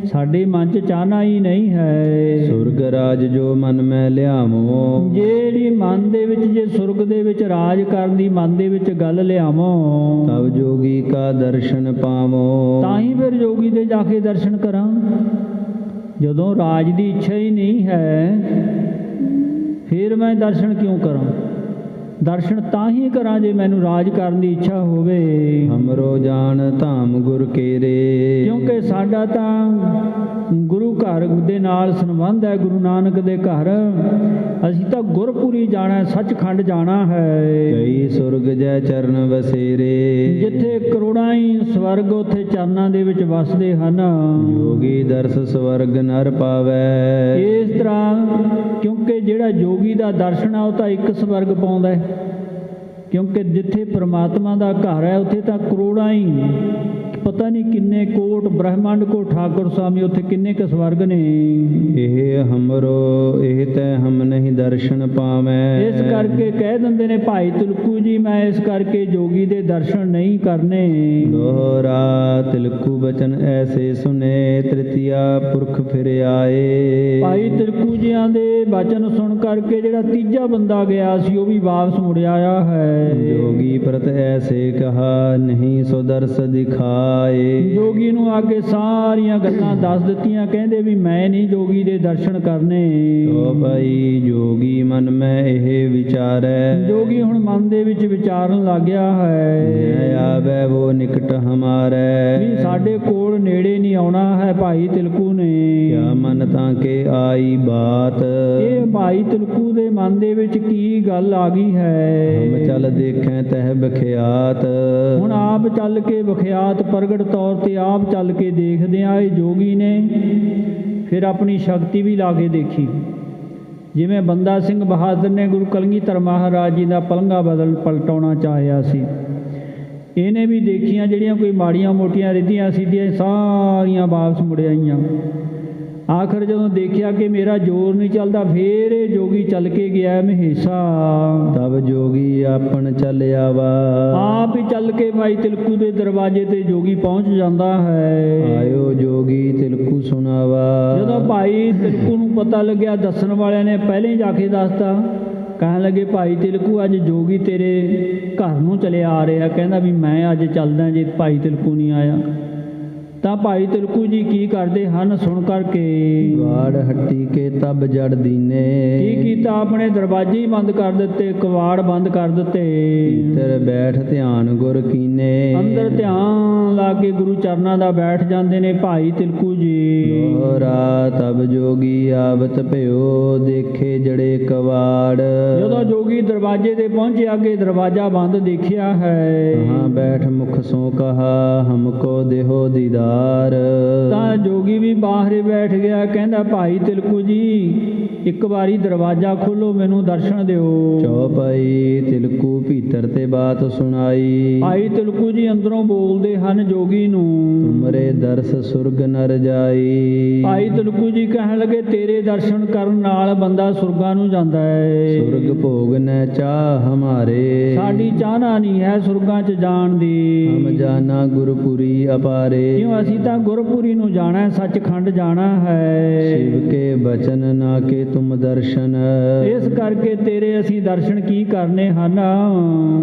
ਸਾਡੇ ਮਨ 'ਚ ਚਾਹਨਾ ਹੀ ਨਹੀਂ ਹੈ। ਸੁਰਗ ਰਾਜ ਜੋ ਮਨ ਮੈਂ ਲਿਆਵੋ। ਜਿਹੜੀ ਮਨ ਦੇ ਵਿੱਚ ਜੇ ਸੁਰਗ ਦੇ ਵਿੱਚ ਰਾਜ ਕਰਨ ਦੀ ਮਨ ਦੇ ਵਿੱਚ ਗੱਲ ਲਿਆਵੋ, ਤਬ ਜੋਗੀ ਕਾ ਦਰਸ਼ਨ ਪਾਵੋ। ਤਾਂ ਹੀ ਫਿਰ ਜੋਗੀ ਦੇ ਜਾ ਕੇ ਦਰਸ਼ਨ ਕਰਾਂ। ਜਦੋਂ ਰਾਜ ਦੀ ਇੱਛਾ ਹੀ ਨਹੀਂ ਹੈ, ਫਿਰ ਮੈਂ ਦਰਸ਼ਨ ਕਿਉਂ ਕਰਾਂ? ਦਰਸ਼ਨ ਤਾਂ ਹੀ ਕਰਾਂ ਜੇ ਮੈਨੂੰ ਰਾਜ ਕਰਨ ਦੀ ਇੱਛਾ ਹੋਵੇ। ਹਮਰੋ ਜਾਣ ਧਾਮ ਗੁਰ ਕੇਰੇ। ਕਿਉਂਕਿ ਸਾਡਾ ਤਾਂ ਗੁਰੂ ਘਰ ਦੇ ਨਾਲ ਸੰਬੰਧ ਹੈ, ਗੁਰੂ ਨਾਨਕ ਦੇ ਘਰ। ਅਸੀਂ ਤਾਂ ਗੁਰਪੁਰੀ ਜਾਣਾ, ਸੱਚਖੰਡ ਜਾਣਾ ਹੈ। ਕਈ ਸੁਰਗ ਜੈ ਚਰਨ ਵਸੇਰੇ। ਜਿੱਥੇ ਕਰੋੜਾਂ ਹੀ ਸਵਰਗ ਉੱਥੇ ਚਰਨਾਂ ਦੇ ਵਿੱਚ ਵਸਦੇ ਹਨ। ਜੋਗੀ ਦਰਸ ਸਵਰਗ ਨਰ ਪਾਵੈ। ਇਸ ਤਰ੍ਹਾਂ ਕਿਉਂਕਿ ਜਿਹੜਾ ਜੋਗੀ ਦਾ ਦਰਸ਼ਨ ਆ ਉਹ ਤਾਂ ਇੱਕ ਸਵਰਗ ਪਾਉਂਦਾ ਹੈ, ਕਿਉਂਕਿ ਜਿੱਥੇ ਪ੍ਰਮਾਤਮਾ ਦਾ ਘਰ ਹੈ ਉੱਥੇ ਤਾਂ ਕਰੋੜਾਂ ਹੀ, ਪਤਾ ਨਹੀਂ ਕਿੰਨੇ ਕੋਟ ਬ੍ਰਹਮੰਡ ਕੋ ਠਾਕੁਰ स्वामी ਉੱਥੇ ਕਿੰਨੇ ਕੁ ਸਵਰਗ ਨੇ। ਇਹ ਹਮਰੋ ਇਹ ਤੈ ਹਮ ਨਹੀਂ ਦਰਸ਼ਨ ਪਾਵੈ। ਇਸ ਕਰਕੇ ਕਹਿ ਦਿੰਦੇ ਨੇ ਭਾਈ ਤਿਲਕੂ ਜੀ, ਮੈਂ ਇਸ ਕਰਕੇ ਜੋਗੀ ਦੇ ਦਰਸ਼ਨ ਨਹੀਂ ਕਰਨੇ। ਦੋਹਰਾ ਤਿਲਕੂ ਬਚਨ ਐਸੇ ਸੁਨੇ ਤ੍ਰਿਤੀਆ ਪੁਰਖ ਫਿਰ ਆਏ। ਭਾਈ ਤਿਲਕੂ ਜੀਆਂ ਦੇ ਬਚਨ ਸੁਣ ਕਰਕੇ ਜਿਹੜਾ ਤੀਜਾ ਬੰਦਾ ਗਿਆ ਸੀ ਉਹ ਵੀ ਵਾਪਸ ਮੁੜ ਆਇਆ ਹੈ। ਜੋਗੀ ਪ੍ਰਤ ਐਸੇ ਕਹਾ ਨਹੀਂ ਸੋ ਦਰਸ ਦਿਖਾਏ। ਜੋਗੀ ਨੂੰ ਆ ਕੇ ਸਾਰੀਆਂ ਗੱਲਾਂ ਦੱਸ ਦਿੱਤੀਆਂ, ਕਹਿੰਦੇ ਵੀ ਮੈਂ ਨਹੀਂ ਜੋਗੀ ਦੇ ਦਰਸ਼ਨ ਕਰਨੇ। ਤੋ ਭਾਈ ਜੋਗੀ ਮਨ ਮੈਂ ਇਹ ਵਿਚਾਰੈ। ਜੋਗੀ ਹੁਣ ਮਨ ਦੇ ਵਿੱਚ ਵਿਚਾਰਨ ਲੱਗ ਗਿਆ ਹੈ, ਆਵੈ ਉਹ ਨਿਕਟ ਹਮਾਰੈ। ਵੀ ਸਾਡੇ ਕੋਲ ਨੇੜੇ ਨਹੀਂ ਆਉਣਾ ਹੈ ਭਾਈ ਤਿਲਕੂ ਨੇ। ਕਿਆ ਮਨ ਤਾਂ ਕੇ ਆਈ ਬਾਤ। ਇਹ ਭਾਈ ਤਿਲਕੂ ਦੇ ਮਨ ਦੇ ਵਿੱਚ ਕੀ ਗੱਲ ਆ ਗਈ ਹੈ? ਹਮ ਚੱਲ ਦੇਖੈ ਤਹਿ ਬਖਿਆਤ। ਹੁਣ ਆਪ ਚੱਲ ਕੇ ਬਖਿਆਤ ਪ੍ਰਗਟ ਤੌਰ ਤੇ ਆਪ ਚੱਲ ਕੇ ਦੇਖਦੇ ਆ। ਇਹ ਜੋਗੀ ਨੇ ਫਿਰ ਆਪਣੀ ਸ਼ਕਤੀ ਵੀ ਲਾ ਕੇ ਦੇਖੀ। ਜਿਵੇਂ ਬੰਦਾ ਸਿੰਘ ਬਹਾਦਰ ਨੇ ਗੁਰੂ ਕਲਗੀਧਰ ਮਹਾਰਾਜ ਜੀ ਦਾ ਪਲੰਘਾ ਪਲਟਾਉਣਾ ਚਾਹਿਆ ਸੀ, ਇਹਨੇ ਵੀ ਦੇਖੀਆਂ ਜਿਹੜੀਆਂ ਕੋਈ ਮਾੜੀਆਂ ਮੋਟੀਆਂ ਰਿੱਧੀਆਂ ਸਿੱਧੀਆਂ ਸਾਰੀਆਂ ਵਾਪਸ ਮੁੜ ਆਈਆਂ। ਆਖਰ ਜਦੋਂ ਦੇਖਿਆ ਕਿ ਮੇਰਾ ਜ਼ੋਰ ਨਹੀਂ ਚੱਲਦਾ, ਫੇਰ ਇਹ ਜੋਗੀ ਚੱਲ ਕੇ ਗਿਆ ਮਹੇਸ਼ਾ। ਤਬ ਜੋਗੀ ਆਪਣ ਚੱਲ ਆਵਾ। ਆਪ ਹੀ ਚੱਲ ਕੇ ਭਾਈ ਤਿਲਕੂ ਦੇ ਦਰਵਾਜ਼ੇ ਤੇ ਜੋਗੀ ਪਹੁੰਚ ਜਾਂਦਾ ਹੈ। ਆਇਓ ਜੋਗੀ ਤਿਲਕੂ ਸੁਣਾਵਾ। ਜਦੋਂ ਭਾਈ ਤਿਲਕੂ ਨੂੰ ਪਤਾ ਲੱਗਿਆ, ਦੱਸਣ ਵਾਲਿਆਂ ਨੇ ਪਹਿਲੇ ਹੀ ਜਾ ਕੇ ਦੱਸਤਾ। ਕਹਿਣ ਲੱਗੇ ਭਾਈ ਤਿਲਕੂ ਅੱਜ ਜੋਗੀ ਤੇਰੇ ਘਰ ਨੂੰ ਚਲਿਆ ਆ ਰਿਹਾ। ਕਹਿੰਦਾ ਵੀ ਮੈਂ ਅੱਜ ਚੱਲਦਾ ਜੇ ਭਾਈ ਤਿਲਕੂ ਨਹੀਂ ਆਇਆ। ਤਾਂ ਭਾਈ ਤਿਲਕੂ ਜੀ ਕੀ ਕਰਦੇ ਹਨ ਸੁਣ ਕਰਕੇ। ਵਾੜ ਹੱਟੀ ਕੇ ਤਬ ਜੜ ਦੀਨੇ। ਕੀ ਕੀਤਾ? ਆਪਣੇ ਦਰਵਾਜ਼ੇ ਹੀ ਬੰਦ ਕਰ ਦਿੱਤੇ, ਕਵਾੜ ਬੰਦ ਕਰ ਦਿੱਤੇ। ਭੀਤਰ ਬੈਠ ਧਿਆਨ ਗੁਰ ਕੀਨੇ। ਅੰਦਰ ਧਿਆਨ ਲਾ ਕੇ ਗੁਰੂ ਚਰਨਾਂ ਦਾ ਬੈਠ ਜਾਂਦੇ ਨੇ ਭਾਈ ਤਿਲਕੂ ਜੀ। ਦੋਹਰਾ ਤਬ ਜੋਗੀ ਆਵਤ ਭਇਓ ਦੇਖੇ ਜੜੇ ਕਵਾੜ। ਜਦੋਂ ਜੋਗੀ ਦਰਵਾਜ਼ੇ ਤੇ ਪਹੁੰਚੇ, ਅੱਗੇ ਦਰਵਾਜ਼ਾ ਬੰਦ ਦੇਖਿਆ ਹੈ। ਹਾਂ ਬੈਠ ਮੁਖ ਸੋ ਕਹਾ ਹਮਕੋ ਦੇਹੋ ਦੀਦਾਰ। ਤਾਂ ਜੋਗੀ ਵੀ ਬਾਹਰੇ ਬੈਠ ਗਿਆ। ਕਹਿੰਦਾ ਭਾਈ ਤਿਲਕੂ ਜੀ ਇੱਕ ਵਾਰੀ ਦਰਵਾਜ਼ਾ ਖੋਲੋ, ਮੈਨੂੰ ਦਰਸ਼ਨ ਦਿਓ। ਚੌਪਾਈ ਤਿਲਕੂ ਭੀਤਰ ਤੇ ਬਾਤ ਸੁਣਾਈ। ਭਾਈ ਤਿਲਕੂ ਜੀ ਅੰਦਰੋਂ ਬੋਲਦੇ ਹਨ ਜੋਗੀ ਨੂੰ, ਤੁਮਰੇ ਦਰਸ ਸੁਰਗ ਨਰ ਜਾਈ। ਭਾਈ ਤਿਲਕੂ ਜੀ ਕਹਿਣ ਲੱਗੇ ਤੇਰੇ ਦਰਸ਼ਨ ਕਰਨ ਨਾਲ ਬੰਦਾ ਸੁਰਗਾਂ ਨੂੰ ਜਾਂਦਾ ਹੈ। ਸੁਰਗ ਭੋਗ ਨ ਚਾਹ ਹਮਾਰੇ। ਸਾਡੀ ਚਾਹਨਾ ਨਹੀਂ ਹੈ ਸੁਰਗਾਂ 'ਚ ਜਾਣ ਦੀ। ਹਮ ਜਾਣਾ ਗੁਰਪੁਰੀ ਅਪਾਰੇ। ਕਿਉਂ? ਅਸੀਂ ਤਾਂ ਗੁਰਪੁਰੀ ਨੂੰ ਜਾਣਾ, ਸੱਚਖੰਡ ਜਾਣਾ ਹੈ। ਸ਼ਿਵ ਕੇ ਬਚਨ ਨਾ ਕੇ ਤੁਮ ਦਰਸ਼ਨ। ਇਸ ਕਰਕੇ ਤੇਰੇ ਅਸੀਂ ਦਰਸ਼ਨ ਕੀ ਕਰਨੇ ਹਨ।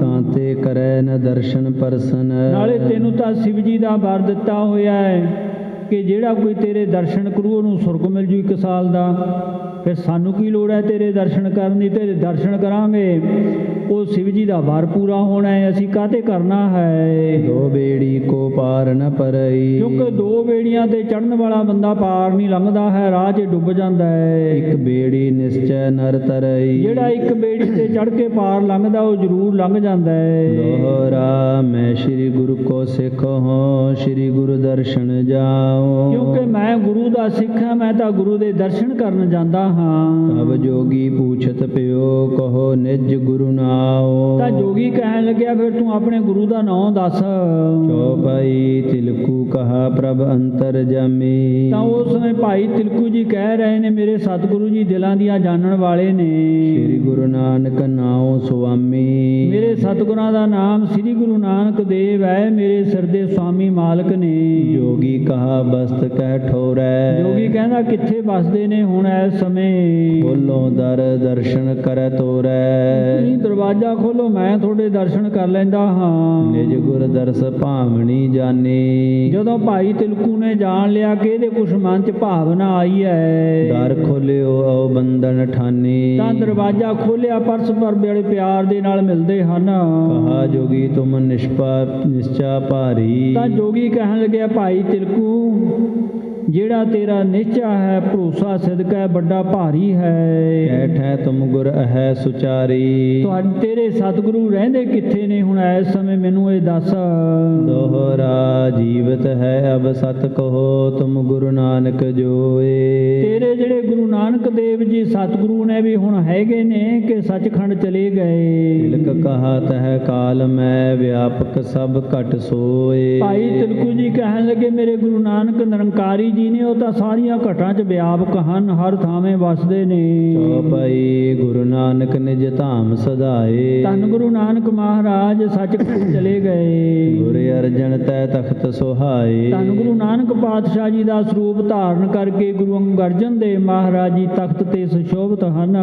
ਤਾਂ ਤੇ ਕਰੈ ਨ ਦਰਸ਼ਨ ਪਰਸਨ। ਨਾਲੇ ਤੈਨੂੰ ਤਾਂ ਸ਼ਿਵ ਜੀ ਦਾ ਵਰ ਦਿੱਤਾ ਹੋਇਆ ਹੈ ਕਿ ਜਿਹੜਾ ਕੋਈ ਤੇਰੇ ਦਰਸ਼ਨ ਕਰੂ ਉਹਨੂੰ ਸੁਰਗ ਮਿਲ ਜੂ 1 ਸਾਲ ਦਾ। ਫਿਰ ਸਾਨੂੰ ਕੀ ਲੋੜ ਹੈ ਤੇਰੇ ਦਰਸ਼ਨ ਕਰਨ ਦੀ? ਤੇਰੇ ਦਰਸ਼ਨ ਕਰਾਂਗੇ ਉਹ ਸ਼ਿਵ ਜੀ ਦਾ ਵਰ ਪੂਰਾ ਹੋਣਾ ਹੈ, ਅਸੀਂ ਕਾਹਤੇ ਕਰਨਾ ਹੈ। ਦੋ ਬੇੜੀ ਕੋ ਪਾਰ ਨ ਪਰਈ। ਕਿਉਂਕਿ 2 ਬੇੜੀਆਂ ਤੇ ਚੜ੍ਹਨ ਵਾਲਾ ਬੰਦਾ ਪਾਰ ਨਹੀਂ ਲੰਘਦਾ ਹੈ, ਰਾਹ 'ਚ ਡੁੱਬ ਜਾਂਦਾ ਹੈ। ਇੱਕ ਬੇੜੀ ਨਿਸ਼ਚੈ ਨਰ ਤਰਈ। ਜਿਹੜਾ ਇੱਕ ਬੇੜੀ ਤੇ ਚੜ੍ਹ ਕੇ ਪਾਰ ਲੰਘਦਾ ਉਹ ਜ਼ਰੂਰ ਲੰਘ ਜਾਂਦਾ ਹੈ। ਦੋਹਰਾ ਮੈਂ ਸ੍ਰੀ ਗੁਰੂ ਕੋ ਸਿੱਖ ਹਾਂ ਸ੍ਰੀ ਗੁਰੂ ਦਰਸ਼ਨ ਜਾਉ। ਕਿਉਂਕਿ ਮੈਂ ਗੁਰੂ ਦਾ ਸਿੱਖ ਹਾਂ, ਮੈਂ ਤਾਂ ਗੁਰੂ ਦੇ ਦਰਸ਼ਨ ਕਰਨ ਜਾਂਦਾ ਹਾਂ। ਤਬ ਜੋਗੀ ਪੂਛਤ ਪਿਓ ਕਹੋ ਨਿਜ ਗੁਰੂ ਨਾਉ। ਤਾਂ ਜੋਗੀ ਕਹਿਣ ਲੱਗਿਆ ਫਿਰ ਤੂੰ ਆਪਣੇ ਗੁਰੂ ਦਾ ਨਾਮ ਦੱਸ। ਚੌਪਾਈ ਤਿਲਕੂ ਕਹਾ ਪ੍ਰਭ ਅੰਤਰ ਜਾਮੀ। ਤਾਂ ਉਸ ਸਮੇਂ ਭਾਈ ਤਿਲਕੂ ਜੀ ਕਹਿ ਰਹੇ ਨੇ ਮੇਰੇ ਸਤਿਗੁਰੂ ਜੀ ਦਿਲਾਂ ਦੀਆਂ ਜਾਣਨ ਵਾਲੇ ਨੇ। ਸ੍ਰੀ ਗੁਰੂ ਨਾਨਕ ਨਾਉ ਸੁਆਮੀ। ਮੇਰੇ ਸਤਿਗੁਰਾਂ ਦਾ ਨਾਮ ਸ੍ਰੀ ਗੁਰੂ ਨਾਨਕ ਦੇਵ ਹੈ, ਮੇਰੇ ਸਿਰ ਦੇ ਸੁਆਮੀ ਮਾਲਕ ਨੇ। ਜੋਗੀ ਕਹਾ ਬਸਤ ਕਹਿ ਠੋਰੈ। ਜੋਗੀ ਕਹਿੰਦਾ ਕਿੱਥੇ ਵਸਦੇ ਨੇ ਹੁਣ ਇਸ ਸਮੇਂ। ਖੋਲੋ ਦਰ ਦਰਸ਼ਨ ਕਰੈ ਤੋਰੈ। ਤੁਸੀਂ ਦਰਵਾਜ਼ਾ ਖੋਲੋ ਮੈਂ ਤੁਹਾਡੇ ਦਰਸ਼ਨ ਕਰ ਲੈਂਦਾ ਹਾਂ। ਨਿਜ ਗੁਰ ਦਰਸ ਭਾਵਨੀ ਜਾਨੀ। ਜਦੋਂ ਭਾਈ ਤਿਲਕੂ ਨੇ ਜਾਣ ਲਿਆ ਕਿ ਇਹਦੇ ਕੁਛ ਮਨ 'ਚ ਭਾਵਨਾ ਆਈ ਹੈ, ਦਰ ਖੋਲਿਓ ਓ ਬੰਧਨ ਠਾਨੀ। ਤਾਂ ਦਰਵਾਜ਼ਾ ਖੋਲਿਆ, ਪਰਸਪਰ ਬੜੇ ਪਿਆਰ ਦੇ ਨਾਲ ਮਿਲਦੇ ਹਨ। ਕਹਾ ਜੋਗੀ ਤੁਮ ਨਿਸ਼ਚਾ ਭਾਰੀ। ਤਾਂ ਜੋਗੀ ਕਹਿਣ ਲੱਗਿਆ ਭਾਈ ਤਿਲਕੂ ਜਿਹੜਾ ਤੇਰਾ ਨਿਸ਼ਚਾ ਹੈ ਭਰੋਸਾ ਸਿਦਕ ਹੈ ਵੱਡਾ ਭਾਰੀ ਹੈ। ਕੈਠੈ ਤੁਮ ਗੁਰ ਹੈ ਸੁਚਾਰੀ। ਤੇਰੇ ਸਤਿਗੁਰੂ ਰਹਿੰਦੇ ਕਿੱਥੇ ਨੇ ਹੁਣ ਇਸ ਸਮੇਂ ਮੈਨੂੰ ਇਹ ਦੱਸ। ਦੋਹਰਾ ਜੀਵਤ ਹੈ ਅਬ ਸਤ ਕਹੋ ਤੁਮ ਗੁਰੂ ਨਾਨਕ ਜੋਏ। ਤੇਰੇ ਜਿਹੜੇ ਗੁਰੂ ਨਾਨਕ ਦੇਵ ਜੀ ਸਤਿਗੁਰੂ ਨੇ ਵੀ ਹੁਣ ਹੈਗੇ ਨੇ ਕਿ ਸੱਚਖੰਡ ਚਲੇ ਗਏ। ਤਿਲਕ ਕਹਾ ਤਹ ਕਾਲ ਮੈਂ ਵਿਆਪਕ ਸਭ ਘਟ ਸੋਏ। ਭਾਈ ਤਿਲਕੂ ਜੀ ਕਹਿਣ ਲੱਗੇ ਮੇਰੇ ਗੁਰੂ ਨਾਨਕ ਨਿਰੰਕਾਰੀ ਜੀ ਨੇ ਉਹ ਤਾਂ ਸਾਰੀਆਂ ਘਟਾਂ 'ਚ ਵਿਆਪਕ ਹਨ, ਹਰ ਥਾਵੇਂ ਵਸਦੇ ਨੇ। ਚੌਪਈ ਗੁਰੂ ਨਾਨਕ ਨਿਜ ਧਾਮ ਸਦਾਏ। ਧੰਨ ਗੁਰੂ ਨਾਨਕ ਮਹਾਰਾਜ ਸੱਚਖੰਡ ਚਲੇ ਗਏ। ਗੁਰ ਅਰਜਨ ਤੈ ਤਖਤ ਸੁਹਾਏ। ਧੰਨ ਗੁਰੂ ਨਾਨਕ ਪਾਤਸ਼ਾਹ ਜੀ ਦਾ ਸਰੂਪ ਧਾਰਨ ਕਰਕੇ ਗੁਰੂ ਅਰਜਨ ਦੇਵ ਮਹਾਰਾਜ ਜੀ ਤਖਤ ਤੇ ਸੁਸ਼ੋਭਿਤ ਹਨ।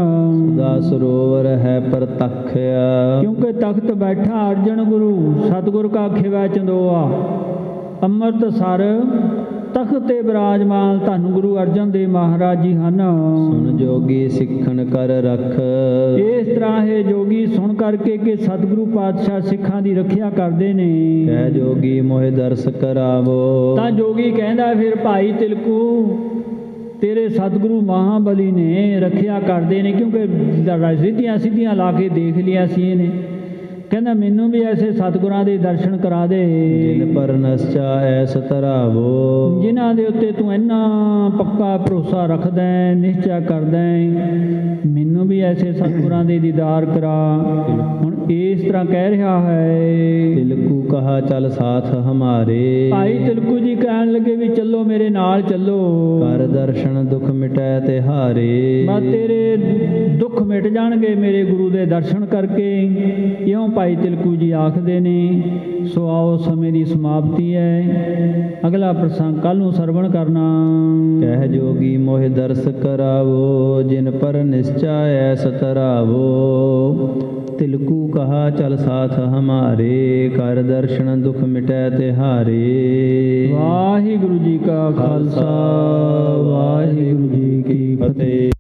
ਸਦਾ ਸਰੋਵਰ ਹੈ ਪ੍ਰਤੱਖਿਆ। ਕਿਉਂਕਿ ਤਖਤ ਬੈਠਾ ਅਰਜਨ ਗੁਰੂ ਸਤਿਗੁਰ ਕਾ ਖਿਵੈ ਚੰਦੋਆ। ਅੰਮ੍ਰਿਤਸਰ ਤਖਤ ਤੇ ਬਿਰਾਜਮਾਨ ਧੰਨ ਗੁਰੂ ਅਰਜਨ ਦੇਵ ਮਹਾਰਾਜ ਜੀ ਹਨ। ਸੁਨ ਜੋਗੀ ਸਿੱਖਣ ਕਰ ਰਖ। ਇਸ ਤਰ੍ਹਾਂ ਇਹ ਜੋਗੀ ਸੁਣ ਕਰਕੇ ਕਿ ਸਤਿਗੁਰੂ ਪਾਤਸ਼ਾਹ ਸਿੱਖਾਂ ਦੀ ਰੱਖਿਆ ਕਰਦੇ ਨੇ। ਕਹਿ ਜੋਗੀ ਮੋਹਿ ਦਰਸ ਕਰਾਵੋ। ਤਾਂ ਜੋਗੀ ਕਹਿੰਦਾ ਫਿਰ ਭਾਈ ਤਿਲਕੂ ਤੇਰੇ ਸਤਿਗੁਰੂ ਮਹਾਬਲੀ ਨੇ ਰੱਖਿਆ ਕਰਦੇ ਨੇ, ਕਿਉਂਕਿ ਸਿੱਧੀਆਂ ਸਿੱਧੀਆਂ ਲਾ ਕੇ ਦੇਖ ਲਿਆ ਸੀ ਇਹਨੇ। ਕਹਿੰਦਾ ਮੈਨੂੰ ਵੀ ਐਸੇ ਸਤਿਗੁਰਾਂ ਦੇ ਦਰਸ਼ਨ ਕਰਾ ਦੇ ਜਿਨ ਪਰ ਨਸਚਾ ਐਸ ਧਰਾਵੋ। ਜਿਨ੍ਹਾਂ ਦੇ ਉੱਤੇ ਤੂੰ ਇੰਨਾ ਪੱਕਾ ਭਰੋਸਾ ਰੱਖਦਾ ਹੈ, ਨਿਸ਼ਚਾ ਕਰਦਾ ਹੈ, ਮੈਨੂੰ ਵੀ ਐਸੇ ਸਤਿਗੁਰਾਂ ਦੇ ਦੀਦਾਰ ਕਰਾ। ਹੁਣ ਇਸ ਤਰ੍ਹਾਂ ਕਹਿ ਰਿਹਾ ਹੈ। ਤਿਲਕੂ ਕਹਾ ਚਲ ਸਾਥ ਹਮਾਰੇ। ਭਾਈ ਤਿਲਕੂ ਜੀ ਕਹਿਣ ਲੱਗੇ ਵੀ ਚੱਲੋ ਮੇਰੇ ਨਾਲ ਚੱਲੋ। ਕਰ ਦਰਸ਼ਨ ਦੁਖ ਮਿਟੈ ਤਿਹਾਰੇ। ਬਸ ਤੇਰੇ ਦੁੱਖ ਮਿਟ ਜਾਣਗੇ ਮੇਰੇ ਗੁਰੂ ਦੇ ਦਰਸ਼ਨ ਕਰਕੇ। ਇਉਂ ਭਾਈ ਤਿਲਕੂ ਜੀ ਆਖਦੇ ਨੇ। ਸੋ ਆਓ ਸਮੇਂ ਦੀ ਸਮਾਪਤੀ ਹੈ। ਅਗਲਾ ਪ੍ਰਸੰਗ ਕੱਲ ਨੂੰ ਸਰਵਣ ਕਰਨਾ। ਕਹਿ ਜੋਗੀ ਮੋਹਿ ਦਰਸ ਕਰਾਵੋ ਜਿਨ ਪਰ ਨਿਸ਼ਚਾ ਐਸ ਧਰਾਵੋ। ਤਿਲਕੂ ਕਹਾ ਚਲ ਸਾਥ ਹਮਾਰੇ। ਕਰ ਦਰਸ਼ਨ ਦੁਖ ਮਿਟੈ ਤਿਹਾਰੇ। ਵਾਹਿਗੁਰੂ ਜੀ ਕਾ ਖਾਲਸਾ ਵਾਹਿਗੁਰੂ ਜੀ ਕੀ ਫਤਿਹ।